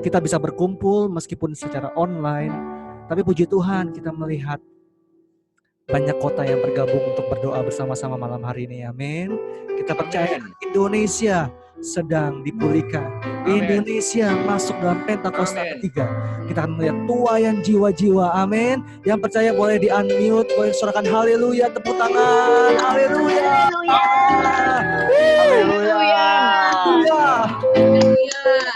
kita bisa berkumpul meskipun secara online. Tapi puji Tuhan, kita melihat banyak kota yang bergabung untuk berdoa bersama-sama malam hari ini, amin. Kita percaya Indonesia sedang dipulihkan. Indonesia masuk dalam Pentakosta ketiga. Kita akan melihat tuaian jiwa-jiwa, amin. Yang percaya boleh di-unmute, boleh suarakan haleluya, tepuk tangan, haleluya. Haleluya.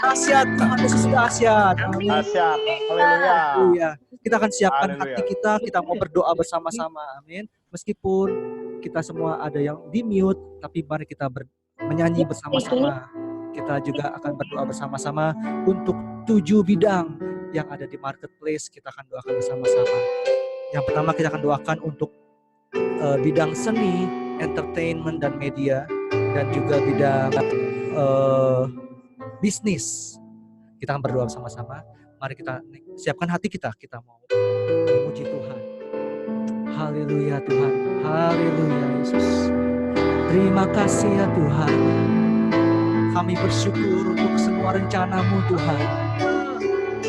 Asyat, Tuhan Yesus sudah asyat. Asyat, haleluya. Kita akan siapkan hati kita mau berdoa bersama-sama, amin. Meskipun kita semua ada yang di-mute, tapi mari kita menyanyi bersama-sama. Kita juga akan berdoa bersama-sama untuk 7 bidang yang ada di marketplace. Kita akan doakan bersama-sama. Yang pertama kita akan doakan untuk bidang seni, entertainment dan media, dan juga bidang bisnis. Kita akan berdoa bersama-sama. Mari kita siapkan hati kita mau memuji Tuhan. Haleluya Tuhan, haleluya Yesus. Terima kasih ya Tuhan. Kami bersyukur untuk semua rencana-Mu Tuhan.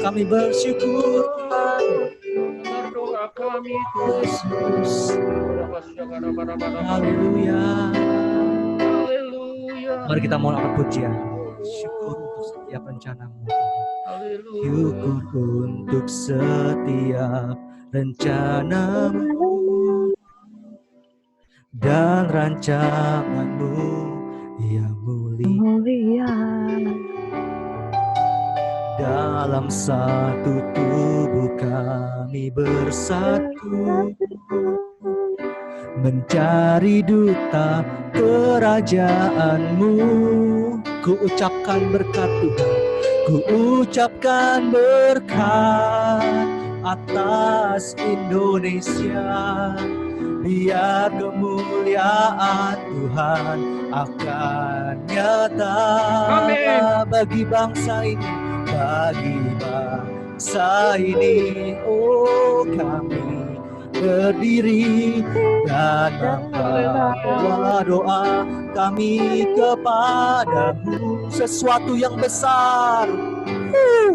Kami bersyukur Tuhan. Berdoa kami Yesus. Haleluya. Mari kita mohon akan pujian. Syukur untuk setiap rencana-Mu. Syukur untuk setiap rencana-Mu dan rancangan-Mu yang mulia. Dalam satu tubuh kami bersatu, mencari duta kerajaan-Mu. Ku ucapkan berkat Tuhan, ku ucapkan berkat atas Indonesia. Biar kemuliaan Tuhan akan nyata. Amin. Bagi bangsa ini, bagi bangsa ini, oh kami berdiri dan membawa doa kami kepadamu. Sesuatu yang besar,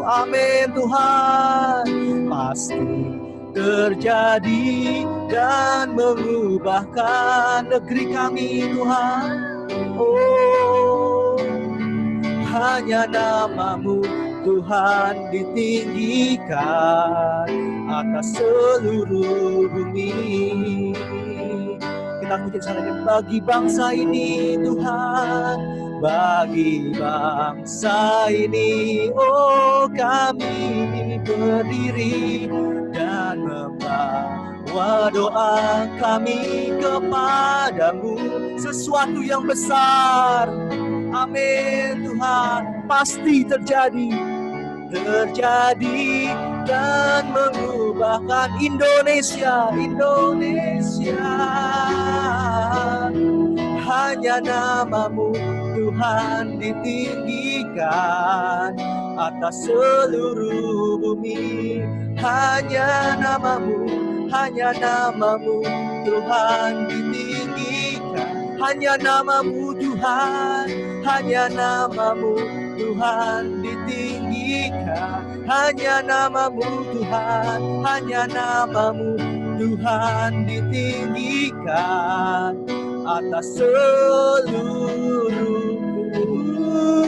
amin Tuhan, pasti terjadi dan mengubahkan negeri kami Tuhan. Oh, hanya nama-Mu Tuhan ditinggikan atas seluruh bumi. Kita puji salahkan bagi bangsa ini Tuhan, bagi bangsa ini, oh kami berdiri dan membawa doa kami kepadamu. Sesuatu yang besar, amin Tuhan, pasti terjadi dan mengubahkan Indonesia. Hanya nama-Mu Tuhan ditinggikan atas seluruh bumi. Hanya nama-Mu Tuhan ditinggikan. Hanya nama-Mu Tuhan, hanya nama-Mu Tuhan ditinggikan. Hanya nama-Mu Tuhan, hanya nama-Mu Tuhan ditinggikan atas seluruh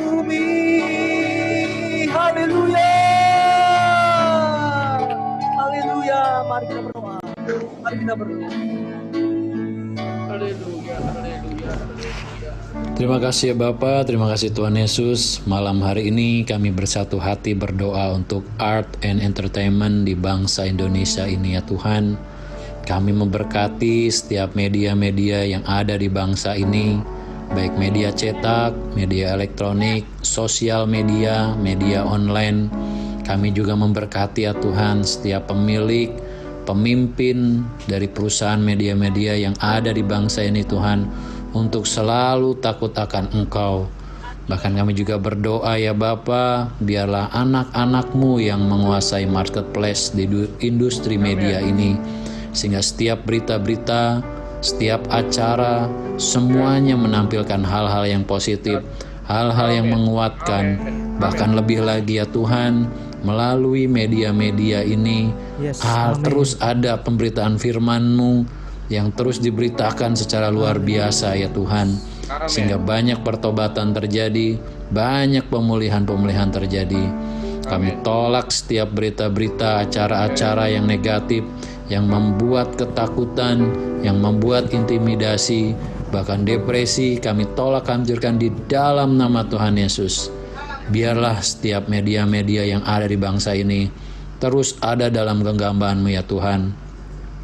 bumi. Haleluya. Haleluya. Mari kita berdoa. Haleluya. Terima kasih ya Bapa, terima kasih Tuhan Yesus. Malam hari ini kami bersatu hati berdoa untuk art and entertainment di bangsa Indonesia ini ya Tuhan. Kami memberkati setiap media-media yang ada di bangsa ini, baik media cetak, media elektronik, sosial media, media online. Kami juga memberkati ya Tuhan setiap pemilik, pemimpin dari perusahaan media-media yang ada di bangsa ini Tuhan, untuk selalu takut akan Engkau. Bahkan kami juga berdoa ya Bapa, biarlah anak-anak-Mu yang menguasai marketplace di industri media ini, sehingga setiap berita-berita, setiap acara, semuanya menampilkan hal-hal yang positif, hal-hal yang menguatkan. Bahkan lebih lagi ya Tuhan, melalui media-media ini, terus ada pemberitaan firman-Mu yang terus diberitakan secara luar biasa ya Tuhan. Sehingga banyak pertobatan terjadi, banyak pemulihan-pemulihan terjadi. Kami tolak setiap berita-berita, acara-acara yang negatif, yang membuat ketakutan, yang membuat intimidasi, bahkan depresi. Kami tolak, hancurkan di dalam nama Tuhan Yesus. Biarlah setiap media-media yang ada di bangsa ini terus ada dalam genggaman-Mu ya Tuhan.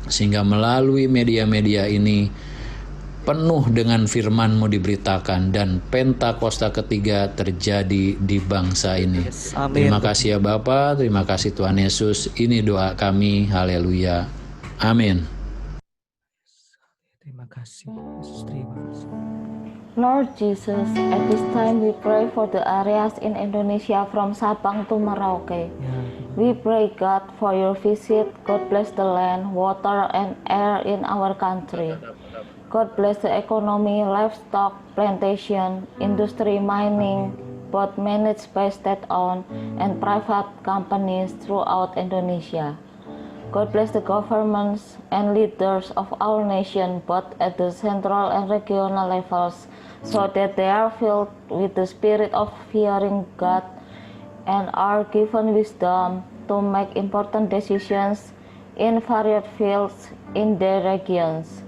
Sehingga melalui media-media ini penuh dengan firman-Mu diberitakan dan Pentakosta ketiga terjadi di bangsa ini. Terima kasih ya Bapa, terima kasih Tuhan Yesus. Ini doa kami, haleluya. Amin. Terima kasih Yesus, terima kasih. Lord Jesus, at this time we pray for the areas in Indonesia from Sabang to Merauke. We pray God for your visit. God bless the land, water and air in our country. God bless the economy, livestock, plantation, industry, mining, both managed by state-owned and private companies throughout Indonesia. God bless the governments and leaders of our nation, both at the central and regional levels, so that they are filled with the spirit of fearing God and are given wisdom to make important decisions in various fields in their regions.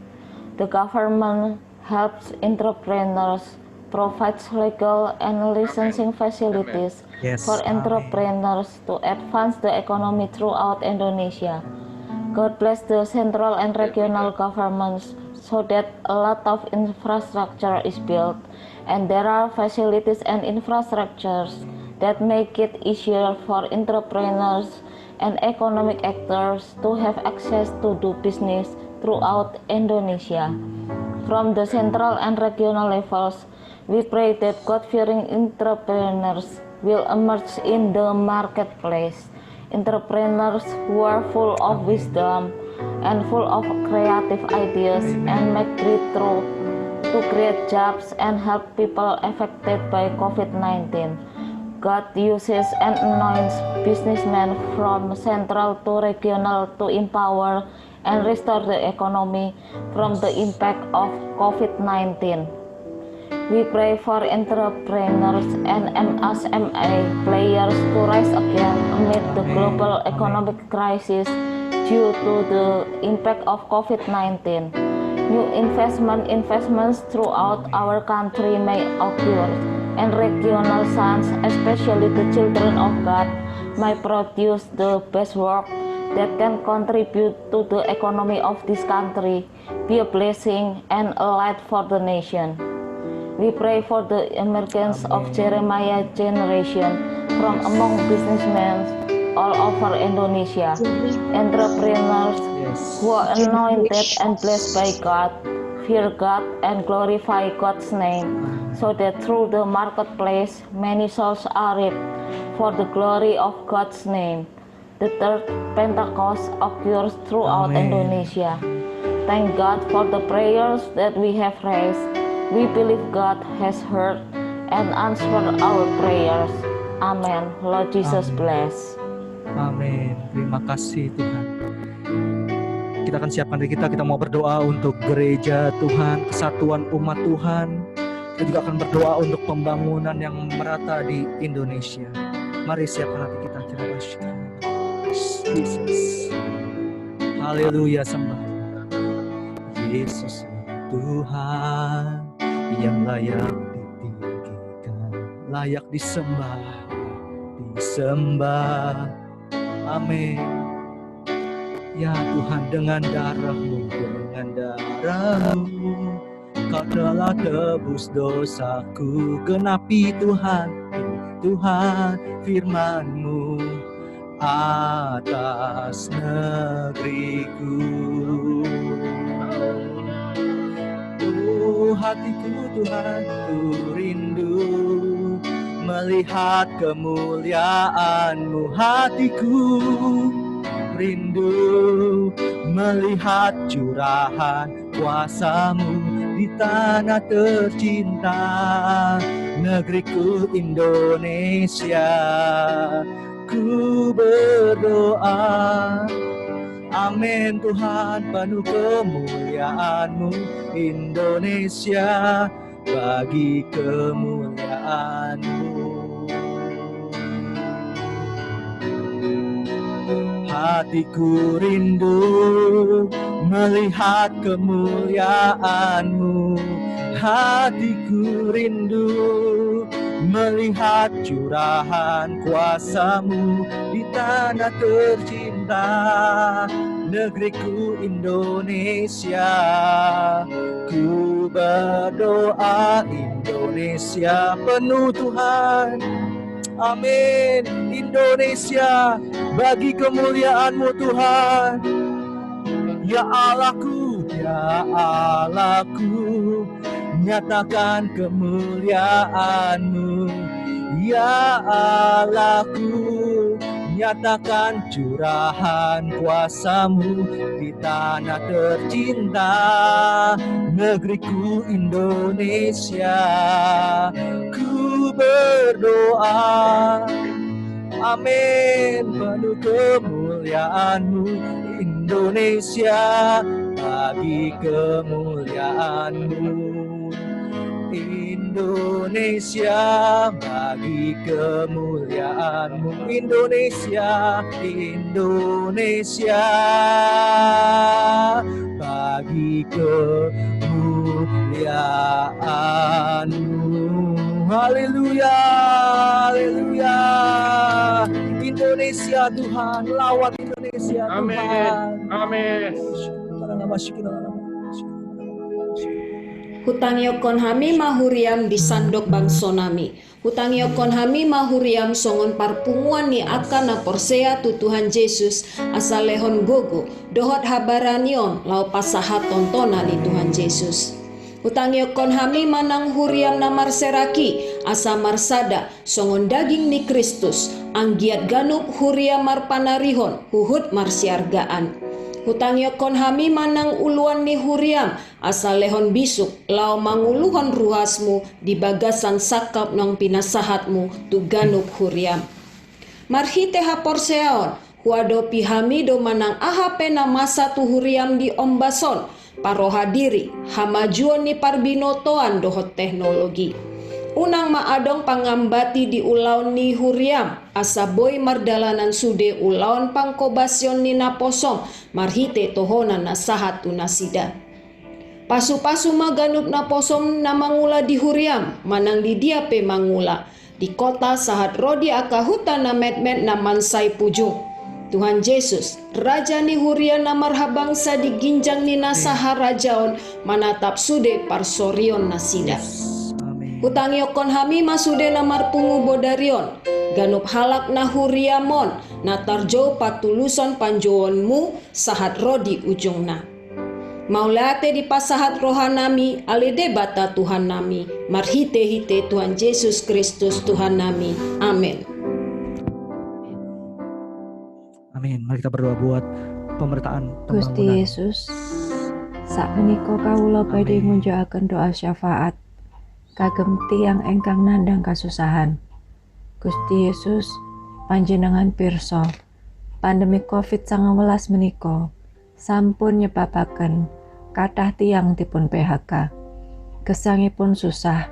The government helps entrepreneurs, provides legal and licensing facilities for entrepreneurs to advance the economy throughout Indonesia. God bless the central and regional governments so that a lot of infrastructure is built and there are facilities and infrastructures that make it easier for entrepreneurs and economic actors to have access to do business throughout Indonesia. From the central and regional levels, we pray that God-fearing entrepreneurs will emerge in the marketplace. Entrepreneurs who are full of wisdom and full of creative ideas and make breakthrough to create jobs and help people affected by COVID-19. God uses and anoints businessmen from central to regional to empower and restore the economy from the impact of COVID-19. We pray for entrepreneurs and MSME players to rise again amid the global economic crisis due to the impact of COVID-19. New investments throughout our country may occur, and regional sons, especially the children of God, may produce the best work that can contribute to the economy of this country, be a blessing and a light for the nation. We pray for the emergence of Jeremiah generation from among businessmen all over Indonesia, entrepreneurs who are anointed and blessed by God, fear God and glorify God's name, so that through the marketplace many souls are reaped for the glory of God's name. The third Pentecost occurs throughout Indonesia. Thank God for the prayers that we have raised. We believe God has heard and answered our prayers. Amen. Lord Jesus bless. Amin. Terima kasih Tuhan. Kita akan siapkan diri kita mau berdoa untuk gereja Tuhan, kesatuan umat Tuhan. Kita juga akan berdoa untuk pembangunan yang merata di Indonesia. Mari siapkan hati kita. Yesus. Haleluya, sembah Yesus Tuhan yang layak ditinggikan, layak disembah. Amin. Ya Tuhan, dengan darah-Mu, Kau telah tebus dosaku. Genapi Tuhan firman-Mu atas negeriku. Hatiku Tuhan, ku rindu melihat kemuliaan-Mu. Hatiku rindu melihat curahan kuasa-Mu di tanah tercinta, negeriku Indonesia. Ku berdoa, amin Tuhan, penuh kemuliaan-Mu Indonesia, bagi kemuliaan-Mu. Hatiku rindu melihat kemuliaan-Mu. Hatiku rindu melihat curahan kuasa-Mu di tanah tercinta, negeriku Indonesia. Ku berdoa Indonesia penuh Tuhan, amin. Indonesia bagi kemuliaan-Mu Tuhan. Ya Allahku, nyatakan kemuliaan-Mu. Ya Allahku, nyatakan curahan kuasa-Mu di tanah tercinta negeriku Indonesia. Ku berdoa, amin, penuh kemuliaan-Mu Indonesia, bagi kemuliaan-Mu Indonesia, bagi kemuliaan-Mu Indonesia, Indonesia, bagi kemuliaan-Mu. Haleluya, haleluya. Indonesia Tuhan, lawat Indonesia Tuhan. Amin. Hutang yokon hami mahuriam di sandok bangsonami. Hutang yokon hami mahuriam songon parpunguan ni akana porsea tu Tuhan Yesus asal lehon gogo dohot habaranion lau pasahat tontona ni Tuhan Yesus. Hutang yokon hami manang huriam namar seraki asa marsada songon daging ni Kristus anggiat ganup huriam marpanarihon huhut marsiargaan. Hutang yokon hami manang uluan ni huriam asal lehon bisuk lau manguluhan ruhasmu di bagasan sakap nang pinasahatmu tu ganup huriam. Marhite haporseaon huadopi hami do manang ahape na masa tu huriam di ombason parohadiri hamajuan ni parbinotoan dohot teknologi. Unang maadong pangambati di ulaon ni huriam asa boy mardalanan sude ulaon pangkobasyon ni naposom marhite tohonan na sahat tu nasida. Pasu-pasu maganup naposom na mangula di huriam manang di dia pe mangula di kota sahat rodi akahuta na medmed na mansai pujung. Tuhan Yesus, Raja ni hurian na marhabangsa di ginjang ni nasaha rajaon manatap sude parsorion nasida. Hutang yokon hami masude na marpungu bodarion ganup halak na huriamon na tarjo patuluson panjoonmu sahat rodi ujungna. Maulate di pasahat rohanami alide bata Tuhan nami marhite-hite Tuhan Yesus Kristus Tuhan nami. Amin. Amin. Mari kita berdoa buat pemerataan Gusti pembangunan. Yesus, sak menika kawula badhe ngunjukaken doa syafaat kagem tiyang engkang nandhang kasusahan. Gusti Yesus, panjenengan pirsa pandemi COVID-19 menika sampun nyebabaken kathah tiyang dipun PHK. Gesangipun susah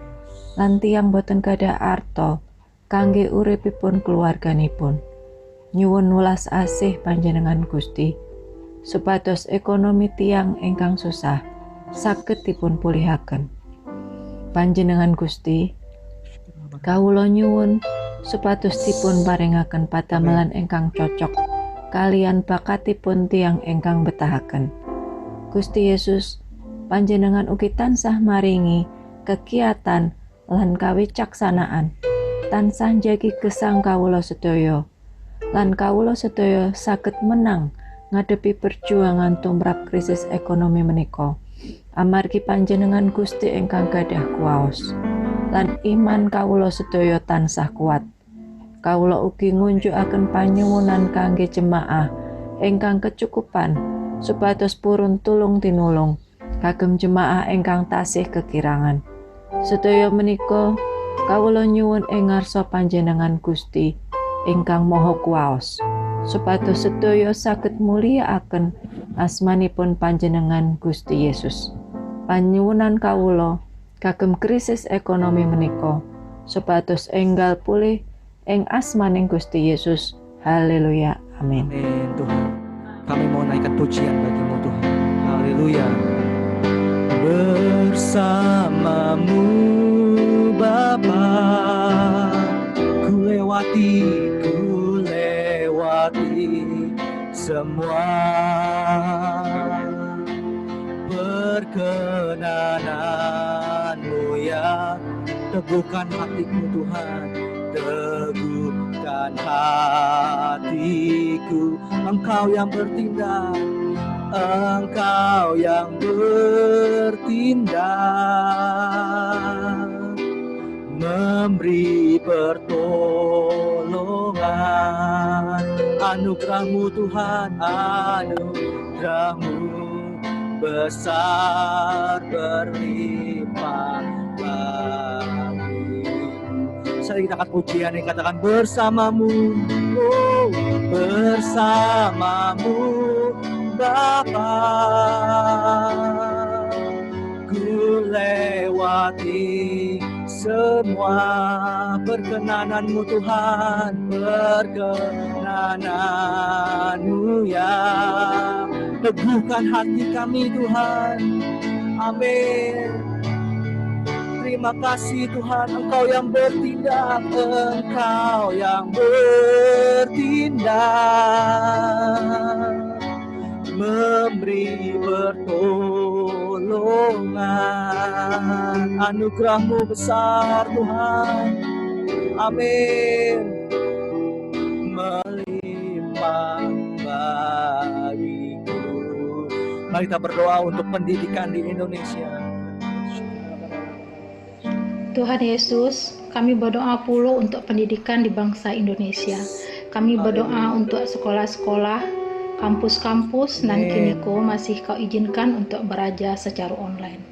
lan tiyang boten gadah arta kangge uripipun keluarganipun. Nyuwun welas asih panjenengan Gusti supados ekonomi tiyang ingkang susah saged dipun pulihaken. Panjenengan Gusti, kawula nyuwun supados dipun paringaken padamelan ingkang cocok kalian bakatipun tiyang ingkang betahaken. Gusti Yesus, panjenengan ugi tansah maringi kegiatan lan kawicaksanaan tansah njagi gesang kawula sedaya lan kawula sedaya saged menang ngadepi perjuangan tumrap krisis ekonomi menika. Amargi panjenengan Gusti ingkang gadah kuwaos lan iman kawula sedaya tansah kuat. Kawula ugi ngunjukaken panyuwunan kangge jemaah ingkang kecukupan supados purun tulung tinulung kagem jemaah ingkang tasih kekirangan. Sedaya menika kawula nyuwun ing ngarsa panjenengan Gusti ingkang Maha Kuwaos supados sedaya saged mulyakaken asmanipun panjenengan Gusti Yesus. Panyuwunan kawula kagem krisis ekonomi menika supados enggal pulih ing asmaning Gusti Yesus. Haleluya. Amin. Amin Tuhan. Kami mau naikkan pujian bagimu Tuhan. Haleluya. Bersamamu Bapa, ku lewati semua perkenananmu ya. Teguhkan hatiku Tuhan, teguhkan hatiku. Engkau yang bertindak, Engkau yang bertindak, memberi pertolongan Anugerah-Mu Tuhan, anugerah-Mu besar berlimpah bagiku. Saya kita akan pujian yang katakan bersamamu, oh, bersamamu Bapa. Ku lewati semua perkenanan-Mu Tuhan, perkenanan-Mu yang teguhkan hati kami Tuhan. Amin. Terima kasih Tuhan, Engkau yang bertindak, Engkau yang bertindak, memberi pertolongan. Anugerah-Mu besar Tuhan, amin, melimpah bagiku. Mari kita berdoa untuk pendidikan di Indonesia. Tuhan Yesus, kami berdoa pula untuk pendidikan di bangsa Indonesia. Kami berdoa untuk sekolah-sekolah, kampus-kampus, dan kiniko masih Kau izinkan untuk belajar secara online.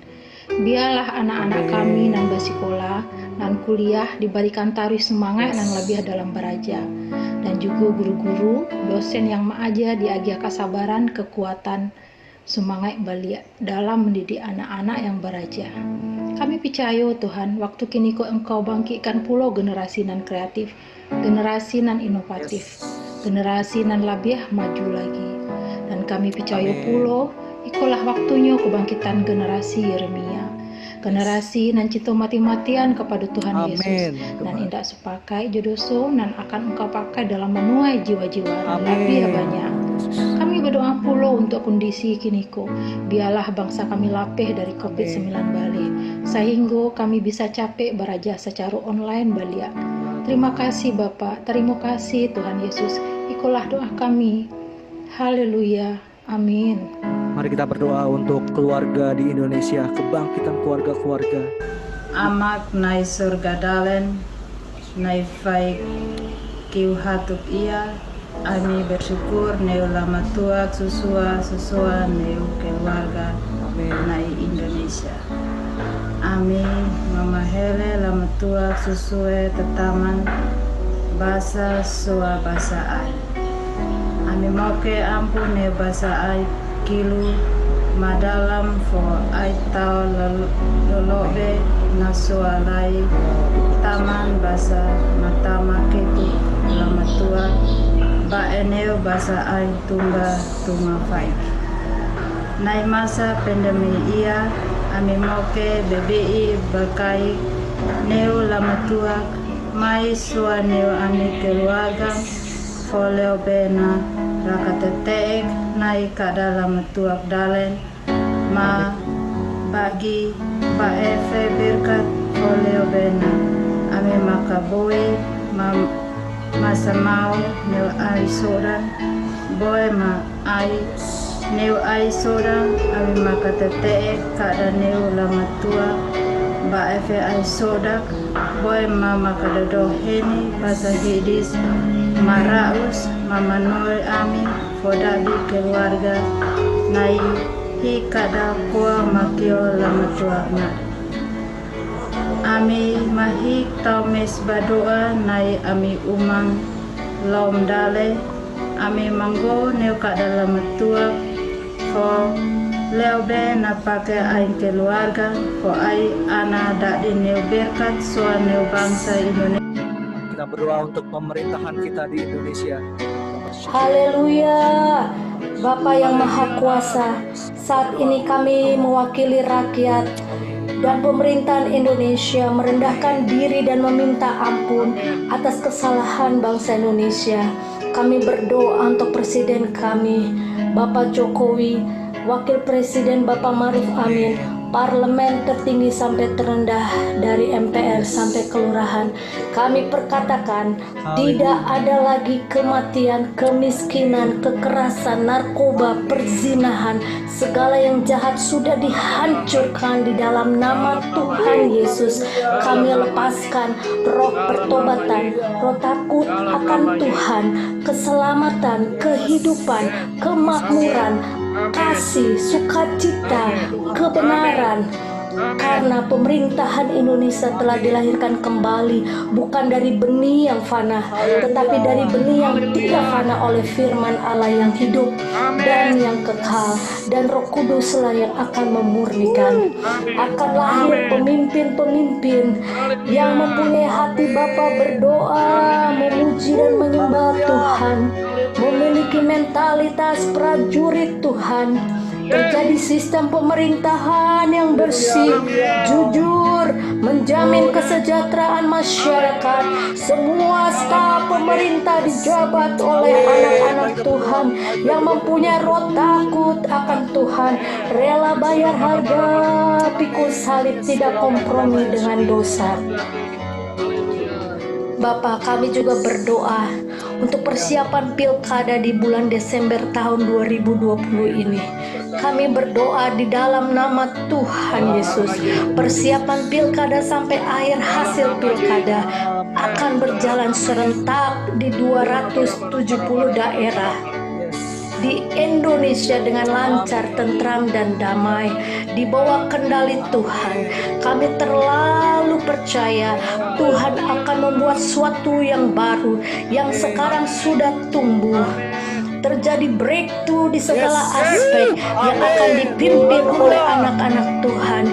Biarlah anak-anak kami nan bersekolah dan kuliah diberikan taruh semangat dan lebih dalam belajar. Dan juga guru-guru, dosen yang mengajar diajar kesabaran, kekuatan, semangat balik dalam mendidik anak-anak yang belajar. Kami percaya Tuhan, waktu kini Engkau bangkitkan pulau generasi nan kreatif, generasi nan inovatif, generasi nan lebih maju lagi. Dan kami percaya pulau, ikulah waktunya kebangkitan generasi Yeremia, generasi nan cito mati-matian kepada Tuhan Yesus, dan indak sepakai jodoso nan akan Engkau pakai dalam menuai jiwa-jiwa lebih banyak. Kami berdoa pula untuk kondisi kiniko, biarlah bangsa kami lapih dari COVID-19 balik, sehingga kami bisa capek belajar secara online balik. Terima kasih Bapa, terima kasih Tuhan Yesus, ikulah doa kami. Haleluya, amin. Mari kita berdoa untuk keluarga di Indonesia, kebangkitan keluarga-keluarga. Amak nai surga dalen, nai faik kiu hatup ia, kami bersyukur neu lama tua susua neu keluarga nai Indonesia. Amin. Mama hele lama tua susue tetaman bahasa sua bahasa ai. Ami moke ampun ne bahasa ai kilu madalam fo ai tau lolobe nasua lai taman bahasa matama ketu lama tua ba eneo bahasa ai tunga fai. Nai masa pandemi ia ami moke BBI berkai neo lama tua mai sua neo ami keluarga foleo bena rakatetek nai kada lama tua dalen ma bagi ba efe berkat foleo bena ami makaboi masa mau neu ai soran boy ma ai neu ai soran ami makatete kada neu lama tua ba efe ai sodak boy ma makadado heni bahasa hidis maraus mama noy ami fodabi keluarga nai hi kada kuah makio lama tua na ami mahik tau mes badoa nai ami umang lom dale ami manggo neu ka dalam tua fo leo be na pake ai keluarga fo ai ana dak di neu berkat soa neu bangsa Indonesia. Kita berdoa untuk pemerintahan kita di Indonesia. Haleluya. Bapa yang Maha Kuasa, saat ini kami mewakili rakyat dan pemerintahan Indonesia merendahkan diri dan meminta ampun atas kesalahan bangsa Indonesia. Kami berdoa untuk Presiden kami, Bapak Jokowi, Wakil Presiden Bapak Maruf Amin, parlemen tertinggi sampai terendah, dari MPR sampai kelurahan. Kami perkatakan tidak ada lagi kematian, kemiskinan, kekerasan, narkoba, perzinahan. Segala yang jahat sudah dihancurkan di dalam nama Tuhan Yesus. Kami lepaskan roh pertobatan, roh takut akan Tuhan, keselamatan, kehidupan, kemakmuran, kasih, sukacita, kebenaran. Karena pemerintahan Indonesia telah dilahirkan kembali, bukan dari benih yang fana, tetapi dari benih yang tidak fana oleh firman Allah yang hidup dan yang kekal, dan Roh Kudus lah yang akan memurnikan. Akan lahir pemimpin-pemimpin yang mempunyai hati Bapa berdoa, memuji dan menyembah Tuhan, memiliki mentalitas prajurit Tuhan. Terjadi sistem pemerintahan yang bersih, jujur, menjamin kesejahteraan masyarakat. Semua staf pemerintah dijabat oleh anak-anak Tuhan yang mempunyai roh takut akan Tuhan, rela bayar harga pikul salib, tidak kompromi dengan dosa. Bapak, kami juga berdoa untuk persiapan pilkada di bulan Desember tahun 2020 ini. Kami berdoa di dalam nama Tuhan Yesus, persiapan pilkada sampai akhir hasil pilkada akan berjalan serentak di 270 daerah di Indonesia dengan lancar, tentram, dan damai di bawah kendali Tuhan. Kami terlalu percaya Tuhan akan membuat sesuatu yang baru yang sekarang sudah tumbuh. Terjadi breakthrough di segala aspek yang akan dipimpin oleh anak-anak Tuhan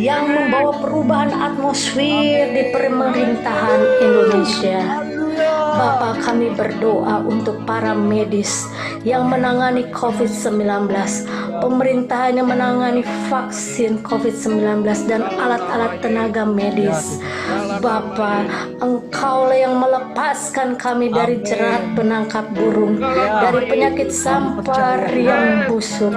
yang membawa perubahan atmosfer di pemerintahan Indonesia. Bapak, kami berdoa untuk para medis yang menangani COVID-19, pemerintahan yang menangani vaksin COVID-19 dan alat-alat tenaga medis. Bapak, Engkaulah yang melepaskan kami dari jerat penangkap burung, dari penyakit sampar yang busuk.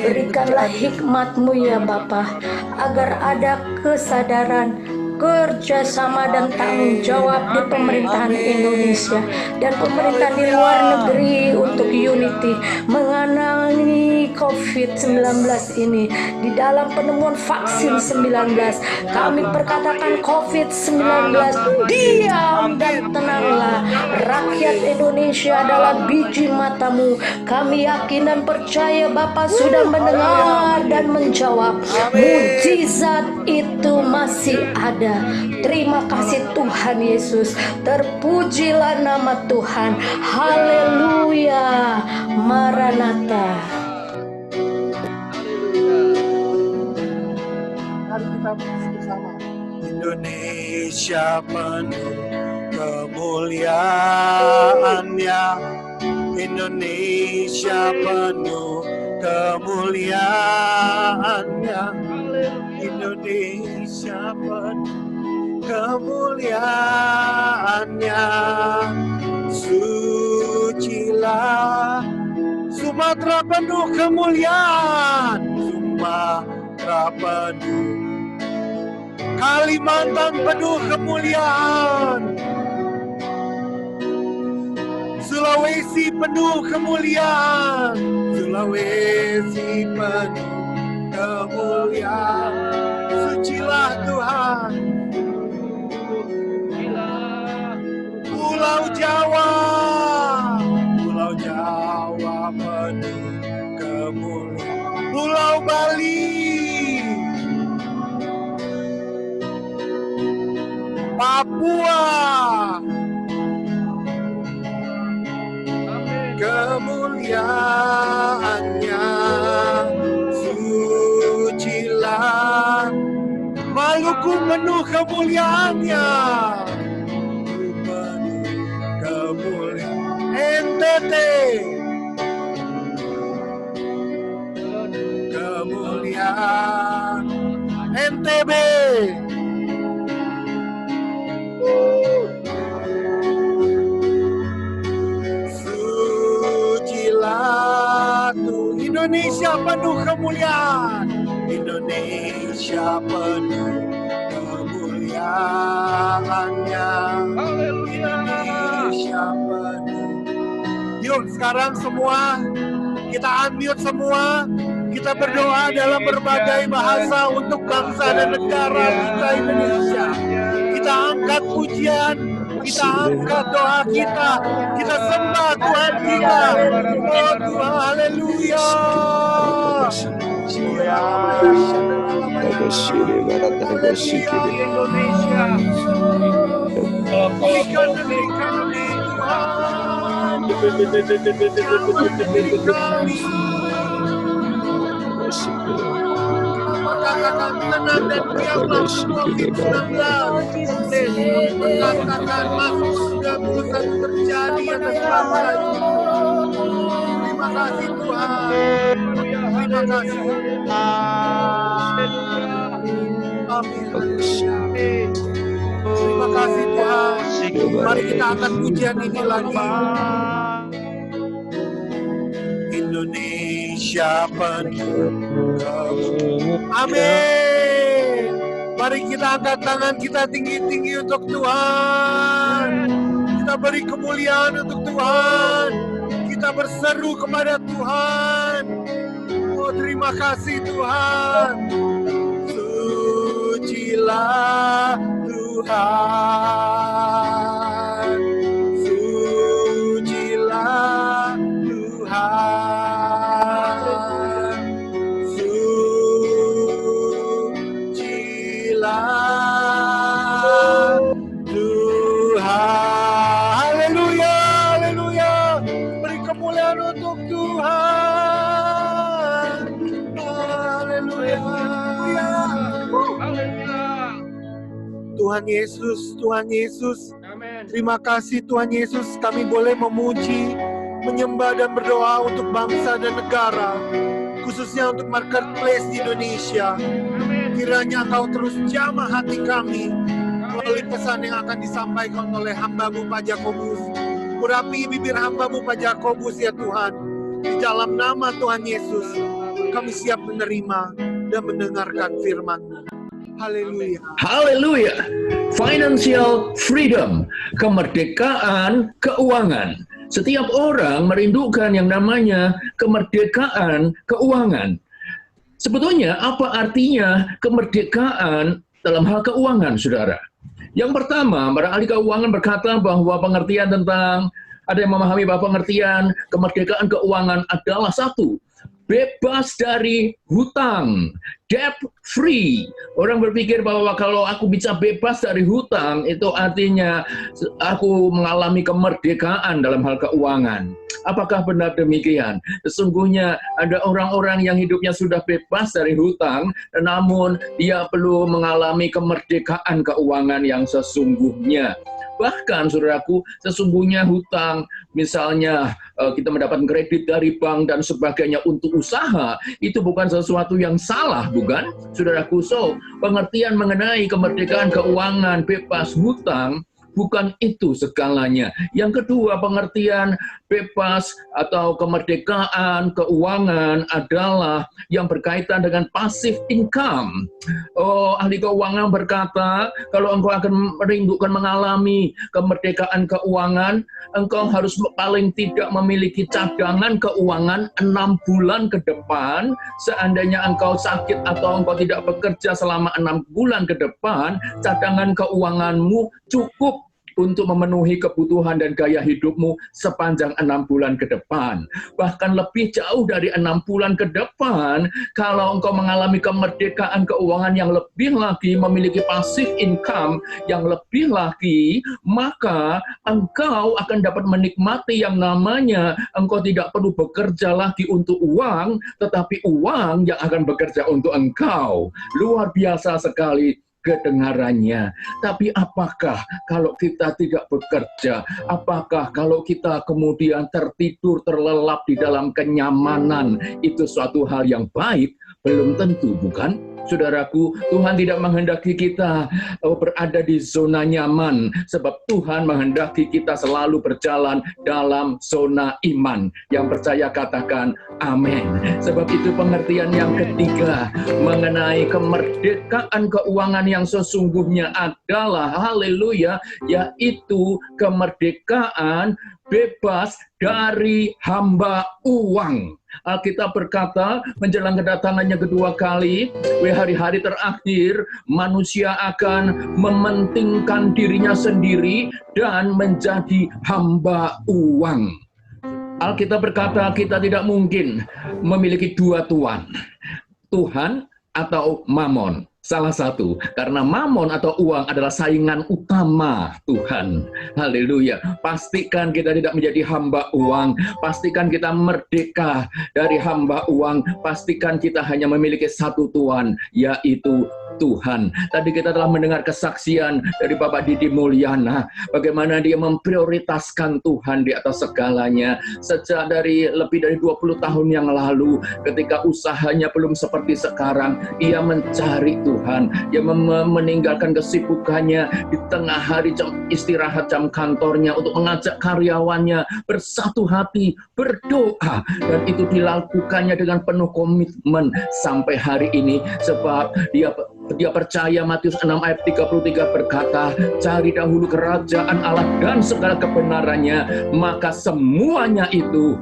Berikanlah hikmat-Mu ya Bapak, agar ada kesadaran, kerjasama dan tanggung jawab di pemerintahan Indonesia dan pemerintahan di luar negeri untuk unity mengenai COVID-19 ini. Di dalam penemuan vaksin 19, kami perkatakan COVID-19 diam dan tenanglah. Rakyat Indonesia adalah biji mata-Mu. Kami yakin dan percaya Bapak sudah mendengar dan menjawab. Mujizat itu masih ada. Terima kasih Tuhan Yesus. Terpujilah nama Tuhan. Haleluya. Maranatha. Mari kita bersama. Indonesia penuh kemuliaannya. Indonesia penuh kemuliaannya. Indonesia penuh kemuliaannya. Sucilah Sumatera penuh kemuliaan. Sumatera penuh, Kalimantan penuh kemuliaan. Sulawesi penuh kemuliaan. Sulawesi penuh kemuliaan. Sucilah Tuhan. Pulau Jawa, Pulau Jawa penuh kemuliaan. Pulau Bali, Papua, kemuliaannya. Sucilah Maluku penuh kemuliaannya. Penuh kemuliaan. NTT kemuliaan. NTB sucilah Tuhan. Indonesia penuh kemuliaan. Indonesia penuh kemuliaannya. Indonesia penuh. Yuk sekarang semua kita unmute semua. Kita berdoa dalam berbagai bahasa untuk bangsa dan negara kita Indonesia. Kita angkat pujian, kita angkat doa kita, kita sembah Tuhan kita. Oh Tuhan, haleluya. Indonesia. Pulihkan negeri kami Tuhan. Negeri kami. Katakan tenang dan diamlah COVID-19. Katakan masuk 91 terjadi atas bangsa ini. Terima kasih Tuhan. Terima kasih. Amin. Terima kasih Tuhan. Mari kita angkat pujian ini lagi. Indonesia penuh. Amin. Mari kita angkat tangan kita tinggi-tinggi untuk Tuhan. Kita beri kemuliaan untuk Tuhan. Kita berseru kepada Tuhan. Oh terima kasih Tuhan. Sucilah Tuhan. Sucilah Tuhan. Sucilah Tuhan. Haleluya, haleluya. Beri kemuliaan untuk Tuhan. Haleluya. Tuhan Yesus, Tuhan Yesus. Terima kasih Tuhan Yesus, kami boleh memuji, menyembah dan berdoa untuk bangsa dan negara, khususnya untuk marketplace di Indonesia. Kiranya Engkau terus jamah hati kami melalui pesan yang akan disampaikan oleh hamba-Mu Pak Jakobus. Urapi bibir hamba-Mu Pak Jakobus ya Tuhan. Di dalam nama Tuhan Yesus, kami siap menerima dan mendengarkan firman-Mu. Haleluya. Haleluya. Financial freedom, kemerdekaan keuangan. Setiap orang merindukan yang namanya kemerdekaan keuangan. Sebetulnya apa artinya kemerdekaan dalam hal keuangan, saudara? Yang pertama, para ahli keuangan berkata bahwa pengertian tentang, ada yang memahami bahwa pengertian kemerdekaan keuangan adalah satu, bebas dari hutang, debt free. Orang berpikir bahwa kalau aku bisa bebas dari hutang, itu artinya aku mengalami kemerdekaan dalam hal keuangan. Apakah benar demikian? Sesungguhnya ada orang-orang yang hidupnya sudah bebas dari hutang, namun dia perlu mengalami kemerdekaan keuangan yang sesungguhnya. Bahkan, saudaraku, sesungguhnya hutang, misalnya kita mendapat kredit dari bank dan sebagainya untuk usaha, itu bukan sesuatu yang salah, bukan? Saudaraku, so, pengertian mengenai kemerdekaan keuangan, bebas hutang, bukan itu segalanya. Yang kedua, pengertian bebas atau kemerdekaan keuangan adalah yang berkaitan dengan passive income. Oh, ahli keuangan berkata, kalau engkau akan merindukan mengalami kemerdekaan keuangan, engkau harus paling tidak memiliki cadangan keuangan 6 bulan ke depan. Seandainya engkau sakit atau engkau tidak bekerja selama 6 bulan ke depan, cadangan keuanganmu cukup untuk memenuhi kebutuhan dan gaya hidupmu sepanjang 6 bulan ke depan. Bahkan lebih jauh dari 6 bulan ke depan, kalau engkau mengalami kemerdekaan keuangan yang lebih lagi, memiliki passive income yang lebih lagi, maka engkau akan dapat menikmati yang namanya engkau tidak perlu bekerja lagi untuk uang, tetapi uang yang akan bekerja untuk engkau. Luar biasa sekali kedengarannya. Tapi apakah kalau kita tidak bekerja? Apakah kalau kita kemudian tertidur, terlelap di dalam kenyamanan, itu suatu hal yang baik? Belum tentu, bukan? Saudaraku, Tuhan tidak menghendaki kita berada di zona nyaman, sebab Tuhan menghendaki kita selalu berjalan dalam zona iman. Yang percaya katakan amin. Sebab itu pengertian yang ketiga mengenai kemerdekaan keuangan yang sesungguhnya adalah, haleluya, yaitu kemerdekaan bebas dari hamba uang. Alkitab berkata, menjelang kedatangannya kedua kali, hari-hari terakhir, manusia akan mementingkan dirinya sendiri dan menjadi hamba uang. Alkitab berkata, kita tidak mungkin memiliki dua tuan, Tuhan atau Mamon. Salah satu, karena mamon atau uang adalah saingan utama Tuhan. Haleluya. Pastikan kita tidak menjadi hamba uang. Pastikan kita merdeka dari hamba uang. Pastikan kita hanya memiliki satu Tuhan, yaitu Tuhan. Tadi kita telah mendengar kesaksian dari Bapak Didi Mulyana, bagaimana dia memprioritaskan Tuhan di atas segalanya. Sejak dari lebih dari 20 tahun yang lalu, ketika usahanya belum seperti sekarang, ia mencari Tuhan. Dia meninggalkan kesibukannya di tengah hari jam istirahat jam kantornya untuk mengajak karyawannya bersatu hati berdoa, dan itu dilakukannya dengan penuh komitmen sampai hari ini, sebab dia percaya Matius 6 ayat 33 berkata, cari dahulu kerajaan Allah dan segala kebenarannya, maka semuanya itu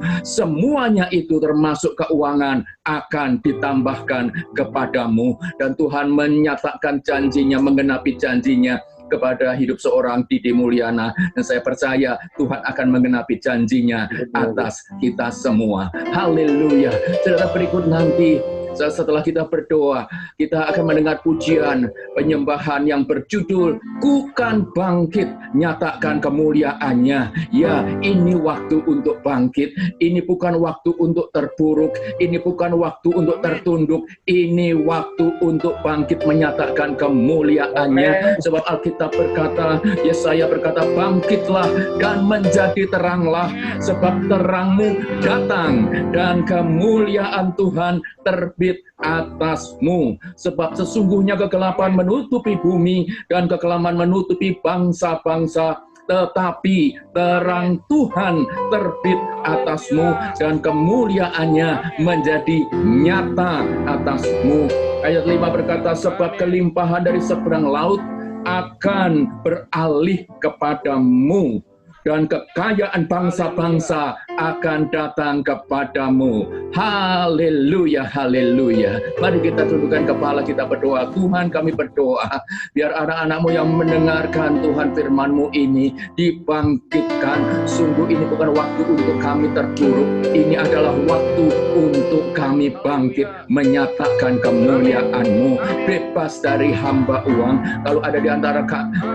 termasuk keuangan akan ditambahkan kepadamu. Dan Tuhan menyatakan janjinya, menggenapi janjinya kepada hidup seorang Didi Mulyana, dan saya percaya Tuhan akan menggenapi janjinya atas kita semua. Haleluya. Saudara, berikut nanti setelah kita berdoa, kita akan mendengar pujian penyembahan yang berjudul Kukan Bangkit, Nyatakan Kemuliaannya. Ya, ini waktu untuk bangkit. Ini bukan waktu untuk terpuruk. Ini bukan waktu untuk tertunduk. Ini waktu untuk bangkit menyatakan kemuliaannya. Sebab Alkitab berkata, Yesaya berkata, bangkitlah dan menjadi teranglah, sebab terangmu datang dan kemuliaan Tuhan terbit atasmu. Sebab sesungguhnya kegelapan menutupi bumi dan kekelaman menutupi bangsa-bangsa, tetapi terang Tuhan terbit atasmu dan kemuliaannya menjadi nyata atasmu. Ayat 5 berkata, sebab kelimpahan dari seberang laut akan beralih kepadamu, dan kekayaan bangsa-bangsa akan datang kepadamu. Haleluya, haleluya. Mari kita tundukkan kepala, kita berdoa. Tuhan, kami berdoa, biar anak-anak-Mu yang mendengarkan Tuhan firman-Mu ini dibangkitkan. Sungguh ini bukan waktu untuk kami terpuruk. Ini adalah waktu untuk kami bangkit, menyatakan kemuliaan-Mu, bebas dari hamba uang. Kalau ada di antara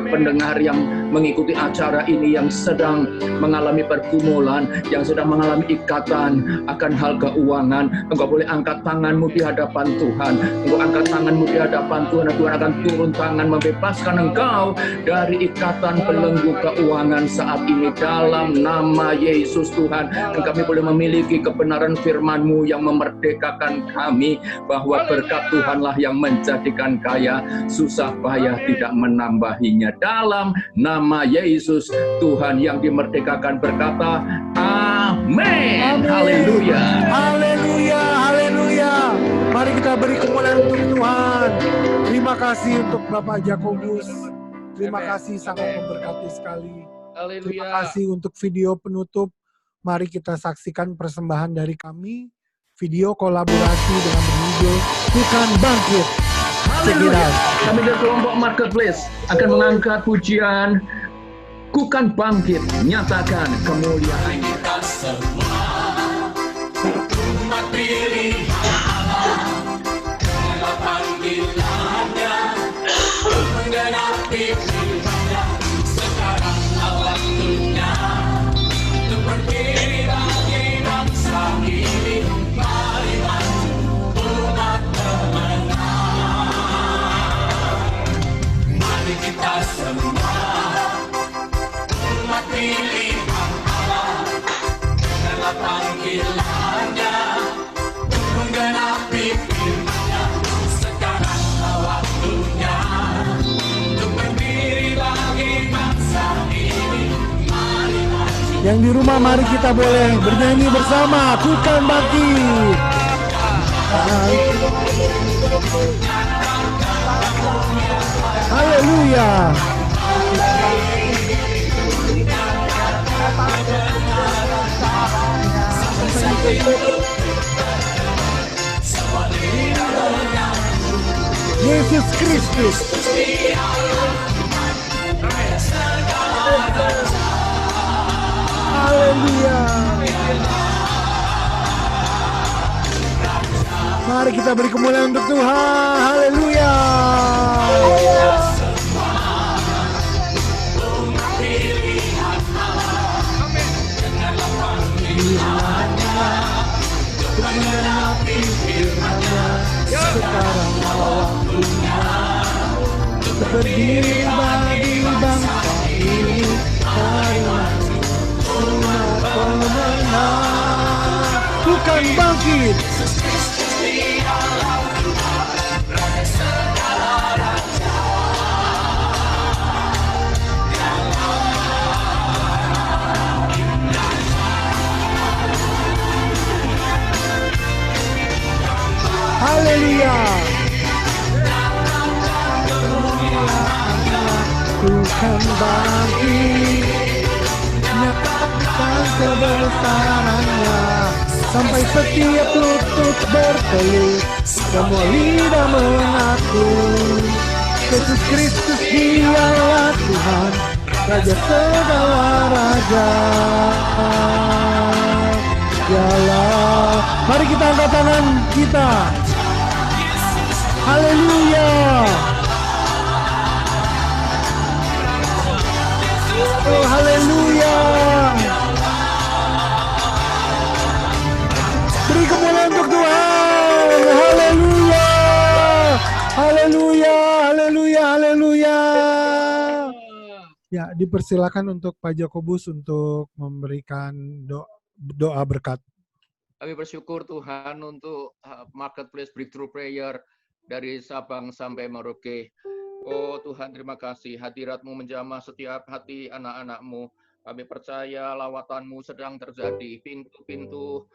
pendengar yang mengikuti acara ini yang sedang mengalami pergumulan, yang sedang mengalami ikatan akan hal keuangan, engkau boleh angkat tanganmu di hadapan Tuhan. Engkau angkat tanganmu di hadapan Tuhan, dan Tuhan akan turun tangan membebaskan engkau dari ikatan belenggu keuangan saat ini dalam nama Yesus Tuhan. Dan kami boleh memiliki kebenaran firman-Mu yang memerdekakan kami, bahwa berkat Tuhanlah yang menjadikan kaya, susah payah tidak menambahinya. Dalam nama Yesus, Tuhan yang dimerdekakan berkata, amin. Haleluya. Haleluya, haleluya. Mari kita beri kemuliaan untuk Tuhan. Terima kasih untuk Bapak Jakobus. Terima kasih, sangat memberkati sekali. Haleluya. Terima kasih untuk video penutup. Mari kita saksikan persembahan dari kami. Video kolaborasi dengan berjudul Kukan Bangkit. Haleluya. Kami dari kelompok Marketplace akan mengangkat pujian Kukan Bangkit, Nyatakan Kemuliaannya. Kita semua umat pilihan Allah, dalam panggilannya menggenapi firman-Nya. Sekaranglah waktunya untuk berdiri bagi bangsa ini. Mari maju umat pemenang. Mari kita semua umat pilihan Allah, dalam panggilannya menggenapi firman. Yang di rumah mari kita boleh bernyanyi bersama. Ku kan bangkit. Haleluya. Yesus Kristus. Haleluya. Mari kita beri kemuliaan untuk Tuhan. Haleluya. Sekarang waktunya berdiri bagi bangsa ini, marilah umat pemenang. Bukan bangkit. Haleluya. Tuhan bangkit, nyatakan kebesarannya, sampai setiap lutut bertelut, semua lidah mengaku, Yesus Kristus dialah Tuhan, Raja segala raja. Dialah. Mari kita angkat tangan kita. Haleluya. Oh, haleluya. Beri kemuliaan untuk Tuhan. Haleluya. Haleluya. Haleluya. Haleluya. Ya, dipersilakan untuk Pak Jakobus untuk memberikan doa berkat. Kami bersyukur Tuhan untuk Marketplace Breakthrough Prayer dari Sabang sampai Merauke. Oh Tuhan, terima kasih hadirat-Mu menjamah setiap hati anak-anak-Mu. Kami percaya lawatan-Mu sedang terjadi. Pintu-pintu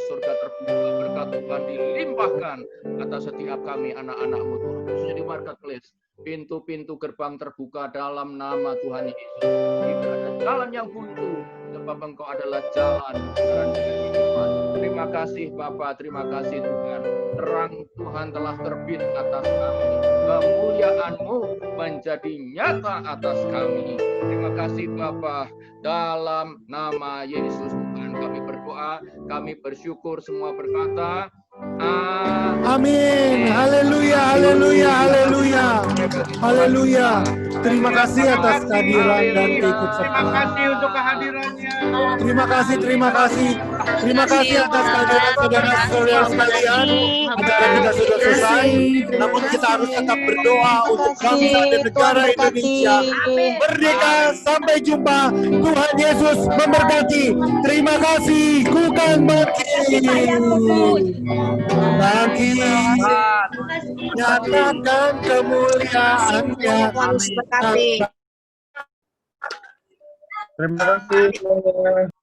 surga terbuka, berkat Tuhan dilimpahkan atas setiap kami anak-anak-Mu Tuhan. Khususnya di Marketplace, pintu-pintu gerbang terbuka dalam nama Tuhan Yesus. Tidak ada jalan yang buntu, sebab Engkau adalah jalan dan kehidupan. Terima kasih Bapa, terima kasih Tuhan. Terang Tuhan telah terbit atas kami. Kemuliaan-Mu menjadi nyata atas kami. Terima kasih Bapa. Dalam nama Yesus Tuhan kami berdoa, kami bersyukur semua berkata, Amin. Haleluya, haleluya, haleluya. Haleluya. Terima kasih atas kehadiran dan keikutsertaan. Terima kasih untuk kehadirannya. Terima kasih, terima kasih. Terima kasih atas kehadiran saudara-saudara sekalian. Acara kita sudah selesai. Namun kita harus tetap berdoa untuk bangsa dan negara Indonesia merdeka. Sampai jumpa. Tuhan Yesus memberkati. Terima kasih. Ku kan bangkit. Bangkit. Nyatakan kemuliaan-Nya. Terima kasih.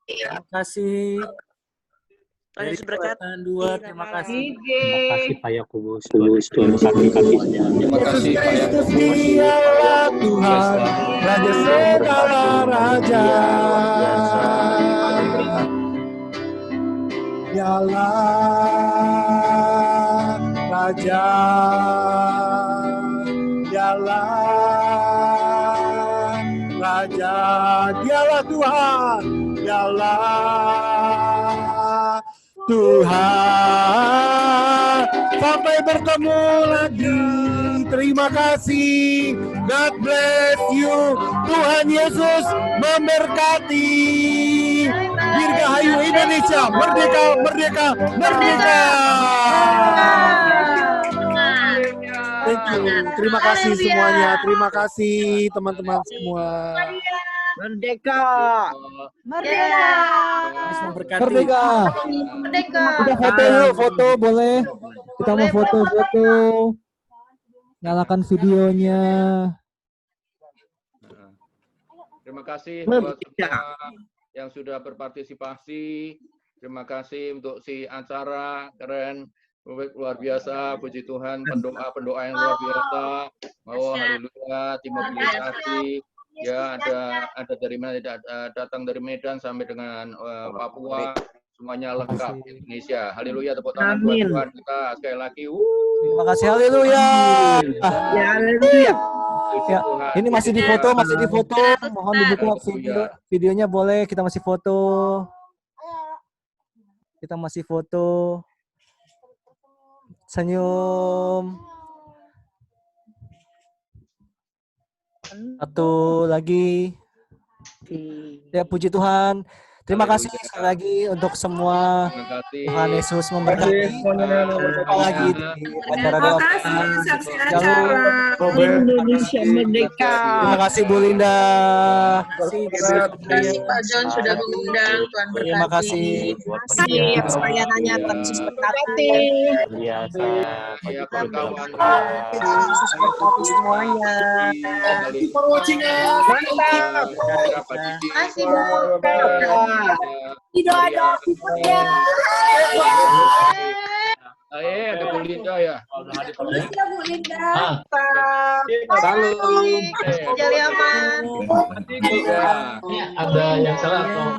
Terima kasih. Dari Kelihatan 2, terima kasih. Terima kasih Pak Yakobus. Terima kasih Pak Yakobus. Dialah Tuhan, Raja segala raja. Dialah Raja. Dialah Raja. Dialah Tuhan. Dialah Tuhan. Sampai bertemu lagi. Terima kasih. God bless you. Tuhan Yesus memberkati. Dirgahayu Indonesia. Merdeka, merdeka, merdeka. Thank you. Terima kasih semuanya. Terima kasih teman-teman semua. Merdeka. Merdeka. Merdeka. Merdeka. Udah foto yuk, foto boleh. Kita mau foto-foto. Nyalakan videonya. Terima kasih buat semua yang sudah berpartisipasi. Terima kasih untuk si acara, keren, luar biasa, puji Tuhan, pendoa yang luar biasa. Oh, haleluya, tim mobilisasi. Ya, ada dari mana, datang dari Medan sampai dengan Papua, semuanya lengkap Indonesia. Haleluya, tepuk tangan buat Tuhan kita sekali lagi. Terima kasih, haleluya. Ya, haleluya. Ya, ini masih di foto. Mohon dibuka videonya, boleh, kita masih foto. Senyum. Satu lagi. Ya, puji Tuhan. Terima kasih sekali lagi untuk semua. Tuhan Yesus memberkati. Jumpa lagi di acara doa. Indonesia Merdeka. Terima kasih Bu Linda. Terima kasih Pak John sudah mengundang. Tuhan berkati. Terima kasih. Pelayanannya Yesus berkati. Biasa. Kawan-kawan. Semuanya. Mantap. Kasih doa berikutnya. Ada Bu Linda ya. Bu Linda. Salam. Jaliaman. Ada yang salah atau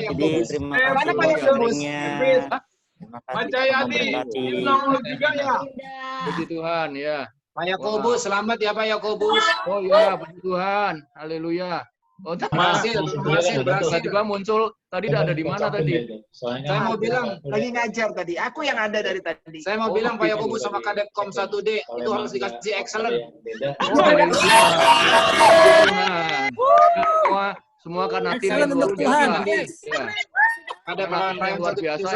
Jadi terima kasih sharingnya. Terima kasih memberkati. Puji Tuhan ya. Pak Yakobus, selamat ya Pak Yakobus. Oh ya, puji Tuhan. Haleluya. Oh, berhasil. Tiba-tiba muncul. Tadi ada di mana tadi? Saya mau bilang, lagi ngajar tadi. Aku yang ada dari tadi. Saya mau bilang Pak Yakobus sama Kadepkom 1D itu harus dikasih excellent. Semua karena tim yang luar biasa. Ada yang luar biasa.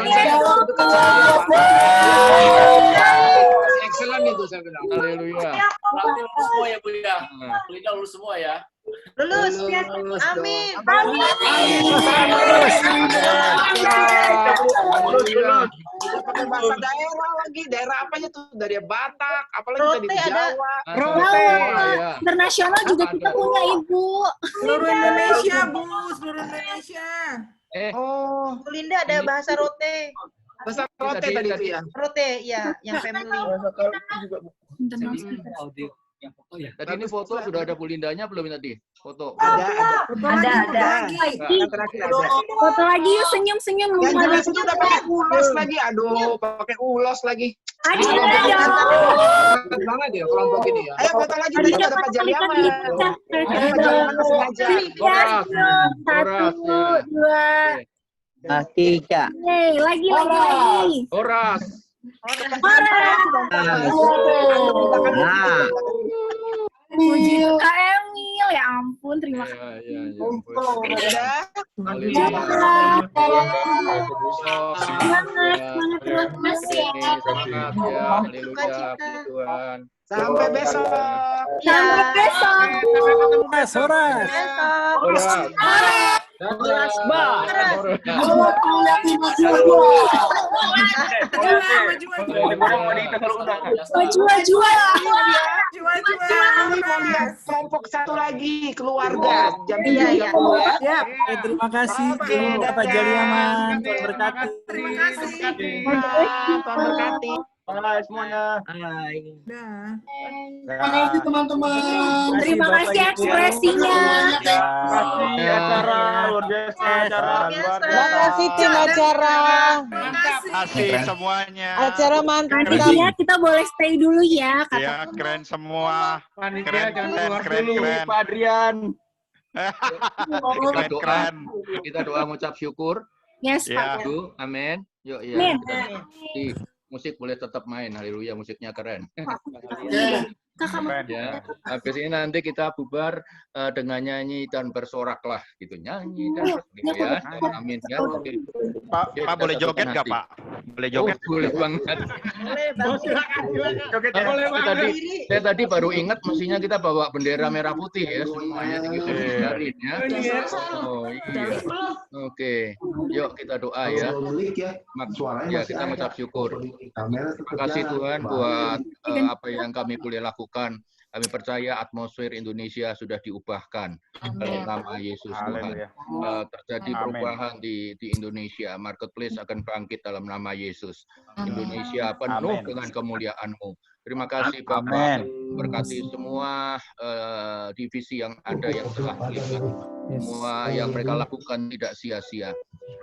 Excellent itu saya bilang. Haleluya. Lulus semua ya Bu ya. Linda lulus semua ya. Lulus. Amin. Bisa pakai bahasa daerah lagi. Daerah apanya tuh? Dari Batak, apalagi tadi Jawa. Internasional juga kita punya Ibu. Seluruh Indonesia, Bu. Seluruh Indonesia. Bu Linda ada bahasa rote. Bahasa rote tadi itu ya? Rote, ya, yang family. Tadi ini foto sudah ada Bu Lindanya belum tadi? Foto. Ada. Foto lagi yuk, senyum-senyum. Yang jelas itu udah pakai ulos lagi. Aduh, pakai ulos lagi. Banget ya kelompok ini ya. Ayo foto lagi tadi ada Pak Jaliaman. Satu, dua, tiga. Lagi. Horas. Puji Kak Emil, ya ampun, terima kasih. Tuhan. Sampai besok. Kelompok satu lagi keluarga jam 3 ya. Terima kasih Pak Jaliaman. Tuhan berkati. Terima kasih. Tuhan berkati. Hai semuanya. Terima kasih teman-teman. Terima kasih ekspresinya. Acara luar biasa. Terima kasih tim acara. Terima kasih semuanya. Acara mantap. Panitia kita boleh stay dulu ya. Ya, keren semua. Panitia jangan keluar dulu, keren. Pak Adrian. Keren. Kita doa mengucap syukur. Yes, Pak. Amin. Yuk, ya. Musik boleh tetap main, haleluya, musiknya keren. Ya, habis ini nanti kita bubar dengan nyanyi dan bersorak lah, gitu, nyanyi dan bersorak, ya. Amin ya. Oke. Pak boleh joget nggak Pak? Boleh joget? Boleh banget. Saya tadi baru ingat, mestinya kita bawa bendera merah putih ya semuanya, gitu ya. Oh iya. Oke, yuk kita doa ya. Ya, kita mengucap syukur. Terima kasih Tuhan buat apa yang kami boleh lakukan Kami percaya atmosfer Indonesia sudah diubahkan dalam nama Yesus Tuhan. Terjadi perubahan di Indonesia. Marketplace akan bangkit dalam nama Yesus. Indonesia penuh dengan kemuliaan-Mu. Terima kasih Bapak. Berkati semua divisi yang ada yang telah terlibat. Semua yang mereka lakukan tidak sia-sia.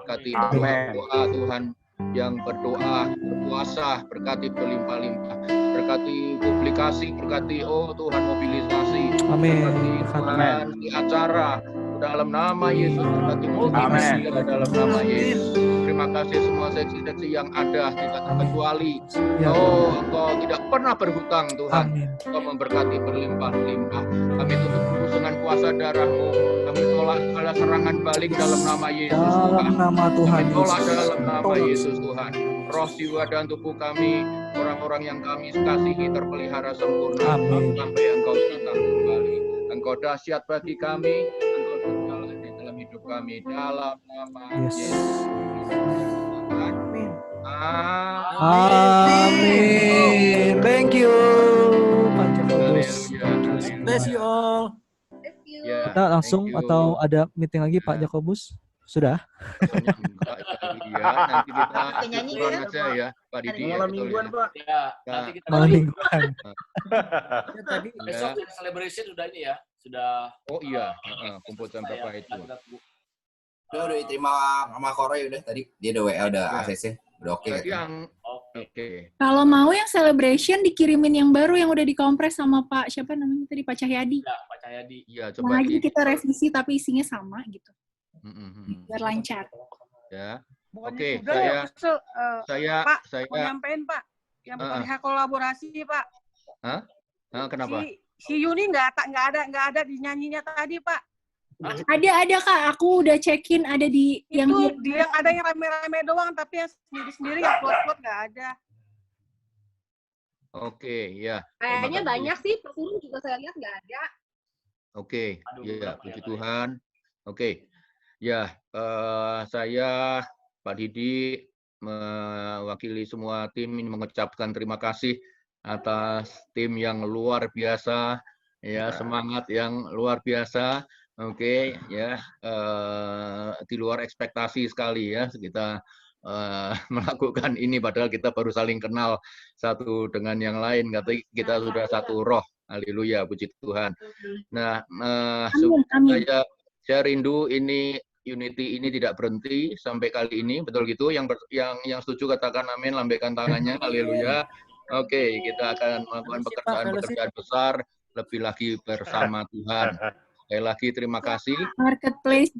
Berkati doa Tuhan yang berdoa, berpuasa, berkati berlimpah-limpah, berkati publikasi, berkati Tuhan mobilisasi, berkati Tuhan di acara dalam nama Yesus, berkati mobilisasi dalam nama Yesus. Terima kasih semua seksi-seksi yang ada tidak terkecuali. Engkau tidak pernah berhutang Tuhan. Engkau memberkati berlimpah-limpah. Kami tutup dengan kuasa darah-Mu. Kami tolak segala serangan balik dalam nama Yesus Tuhan. Kami tolak dalam nama Yesus Tuhan. Roh, jiwa, dan tubuh kami, orang-orang yang kami kasihi terpelihara sempurna sampai Engkau datang kembali. Engkau dahsyat bagi kami, Engkau berjalan di dalam hidup kami dalam nama Yesus. Amin. Thank you, Pak Jakobus. Bless you all. Kita langsung atau ada meeting lagi Pak Jakobus? Sudah? Iya, nanti kita kurang aja ya, Pak Didi. Malam mingguan, Pak. Nanti kita malam mingguan. Tadi besok celebration sudah ini ya, sudah. Oh iya, kumpul jam berapa itu? Udah diterima sama Korea udah tadi. Dia udah WA, udah ACC. Udah oke. Oke. Kalau mau yang celebration dikirimin yang baru yang udah dikompres sama Pak siapa namanya tadi, Pak Cahyadi. Ya, Pak Cahyadi. Iya, coba lagi kita revisi tapi isinya sama gitu. Biar lancar. Ya. Oke, saya mau nyampein Pak, yang pihak kolaborasi Pak. Hah? Kenapa? Si Yuni nggak ada di nyanyinya tadi Pak. Ada Kak, aku udah check-in ada di itu yang dia ada yang rame-rame doang, tapi yang sendiri-sendiri yang plot-plot nggak ada. Oke, ya. Kayaknya banyak sih, perkurung juga saya lihat nggak ada. Oke, ya puji Tuhan. Oke, ya saya Pak Didi mewakili semua tim ini mengucapkan terima kasih atas tim yang luar biasa, ya semangat yang luar biasa. Oke, ya di luar ekspektasi sekali ya kita melakukan ini padahal kita baru saling kenal satu dengan yang lain, tapi kita sudah satu roh. Haleluya, puji Tuhan. Nah, saya rindu ini unity ini tidak berhenti sampai kali ini, betul gitu? Yang setuju katakan amin, lambaikan tangannya. Haleluya. Oke, kita akan melakukan pekerjaan besar lebih lagi bersama Tuhan. Sekali lagi terima kasih. Marketplace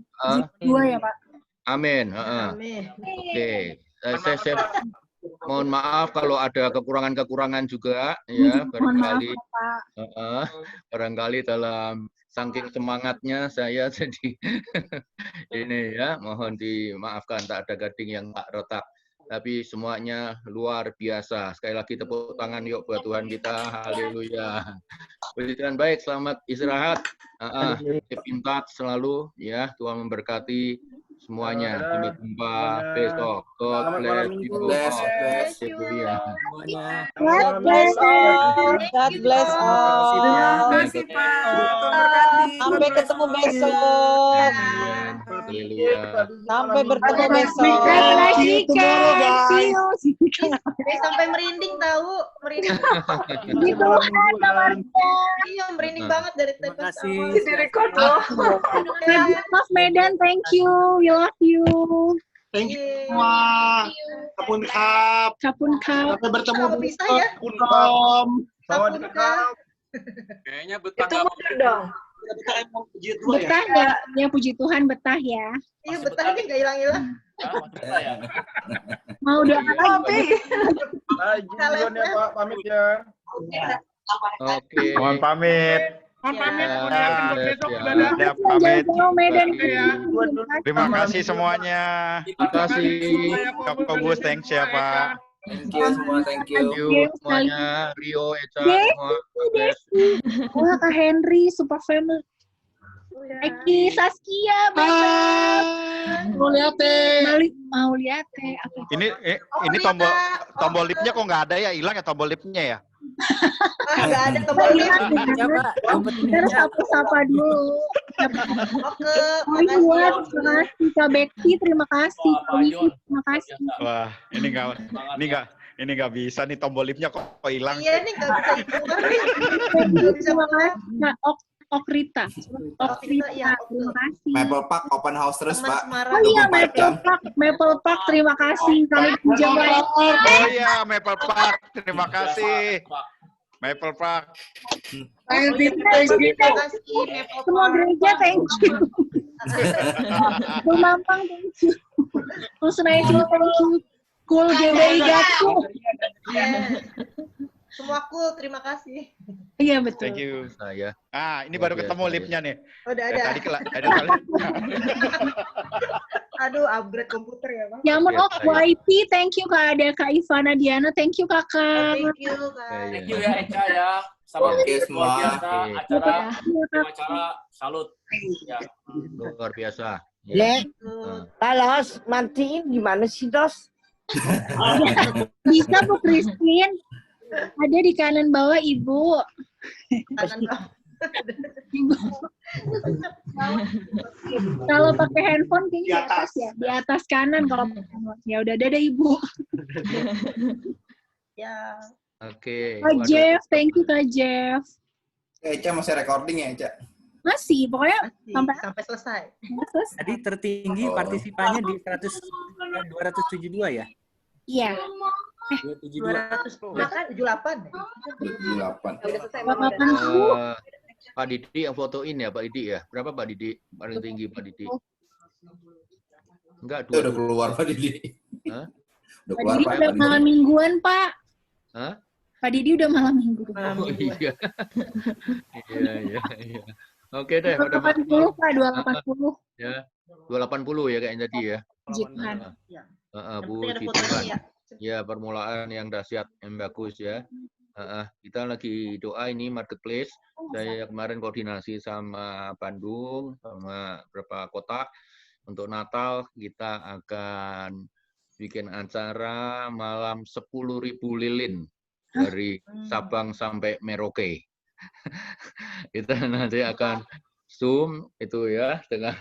2 ya Pak. Amin. Oke, saya mohon maaf kalau ada kekurangan-kekurangan juga ya, barangkali dalam saking semangatnya saya jadi ini ya, mohon dimaafkan tak ada gading yang tak retak. Tapi semuanya luar biasa. Sekali lagi tepuk tangan yuk buat Tuhan kita. Haleluya. Puji Tuhan, baik, selamat istirahat. Keep in touch selalu ya. Tuhan memberkati semuanya. Sampai jumpa besok. God bless you. Haleluya. God bless all. God bless all. Terima kasih Pak. Sampai ketemu besok. Sampai bertemu besok. Sampai merinding tahu, merinding. Gitu Iya, merinding banget dari tempat awal. Direkod loh. Mas Medan, thank you. We love you. Thank you semua. Kapun kap. Sampai bertemu besok. Kapun kom. Kayaknya betah Itu mundur dong. Betah ya? Ya puji Tuhan betah ya. Iya, betah aja nggak hilang-hilang. Mau doakan lagi? Duluan ya Pak, pamit ya. Oke. Mohon pamit. Ya, pamit. Terima kasih semuanya. Terima kasih. Bagus, thanks ya Pak. Thank you semua, thank you. Thank you semuanya. Rio, Eca, semua. Wah, Kak Henry, super family. Eki, Saskia, mau lihat mau lihat Ini tombol lipnya kok nggak ada ya, hilang ya tombol lipnya ya? Nggak ada temannya. Harus sapa-sapa dulu. Oke, Terima kasih Kak Bekti, terima kasih. Kak Wiki, terima kasih. Wah, ini nggak bisa nih tombol liftnya kok hilang. Iya nih nggak bisa dibuka. Terima kasih Kak Okrita. Okrita, terima kasih. Maple Park open house terus, Pak. Oh iya, Maple Park, terima kasih. Kami pinjam lagi. Oh iya, Maple Park. Terima kasih. Maple Park. Semua gereja, thank you. Mampang, thank you. Kusnaisi, thank you. Cool GBI Gatsu. Semua cool, terima kasih. Iya betul. Thank you. Saya. Ini baru ketemu liftnya nih. Udah ada. Tadi ada kali. Aduh, upgrade komputer ya, Bang. Ya ampun, YP, thank you Kak Ada, Kak Ivana Diana, thank you Kakak. Thank you, Kak. Thank you ya Eca ya. Sama Oke, semua. acara salut. Ya. Luar biasa. Lek, kalau matiin gimana sih, Dos? Bisa Bu Christine. Ada di kanan bawah Ibu. Kanan bawah. Ibu. Kalau pakai handphone kayaknya di atas ya. Di atas kanan kalau pakai handphone. Ya udah ada Ibu. Ya. Oke. Kak Jeff, thank you Kak Jeff. Eca masih recording ya, Eca? Masih, pokoknya sampai selesai. Tadi tertinggi partisipannya di 272 ya? Iya. 200 bahkan 78. 78. Udah selesai. Pak Didi yang fotoin ya, Pak Didi ya. Berapa Pak Didi? Paling tinggi Pak Didi. Enggak, Udah keluar Pak Didi. Hah? Udah Pak keluar Didi Pak. udah malam mingguan, Pak. Hah? Pak Didi udah malam minggu. Oh iya. Iya. Oke deh, udah 280 Pak, 280. Ya. 280 ya kayaknya tadi ya. Jihan. Bu Jihan. Ya, permulaan yang dahsyat, yang bagus ya. Kita lagi doa ini marketplace. Saya kemarin koordinasi sama Bandung, sama beberapa kota. Untuk Natal kita akan bikin acara malam 10.000 lilin dari Sabang sampai Merauke. Kita nanti akan Zoom itu ya dengan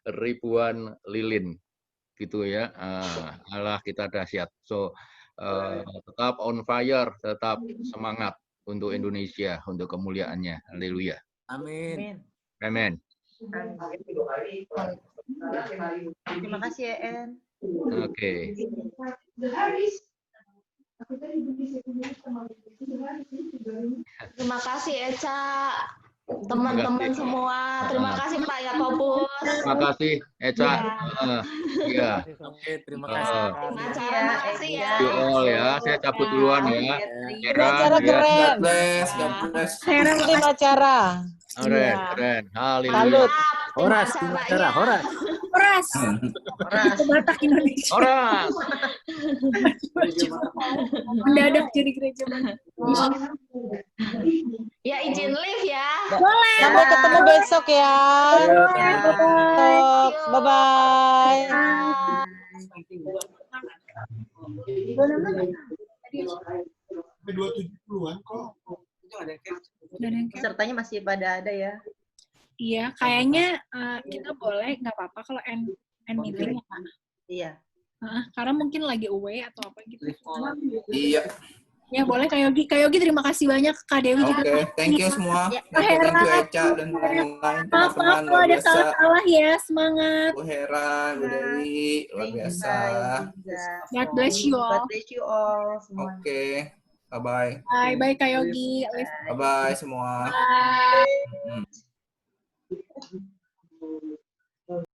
ribuan lilin gitu ya. Allah kita dahsyat. So tetap on fire, tetap semangat untuk Indonesia, untuk kemuliaannya. Haleluya. Amin. Amin. Terima kasih ya, En. Oke. Terima kasih Eca, teman-teman semua. Terima kasih Pak Yakobus. Terima kasih Eca. Iya. Oke, terima kasih. Terima kasih ya. You all ya. Saya cabut duluan ya. Acara keren. Keren. Tim acara. Keren. Haleluya. Salut. Horas, tim acara. Horas. Batak Indonesia. Horas. Mendadak jadi gereja Batak. Ya izin live ya. Boleh. Sampai ketemu besok ya. Bye-bye. 270-an kok. Pesertanya masih pada ada ya. Iya, kayaknya kita boleh, nggak apa-apa kalau end meeting ya, Pak. Iya. Karena mungkin lagi away atau apa gitu. Iya. Ya boleh Kak Yogi. Kak Yogi terima kasih banyak. Kak Dewi juga. Oke, thank you semua. Thank you Eca dan teman-teman. Maaf kalau ada salah-salah ya. Semangat. Bu Hera, Bu Dewi, luar biasa. God bless you all. God bless you all. Oke, bye-bye. Bye Kak Yogi. Bye-bye semua. Bye.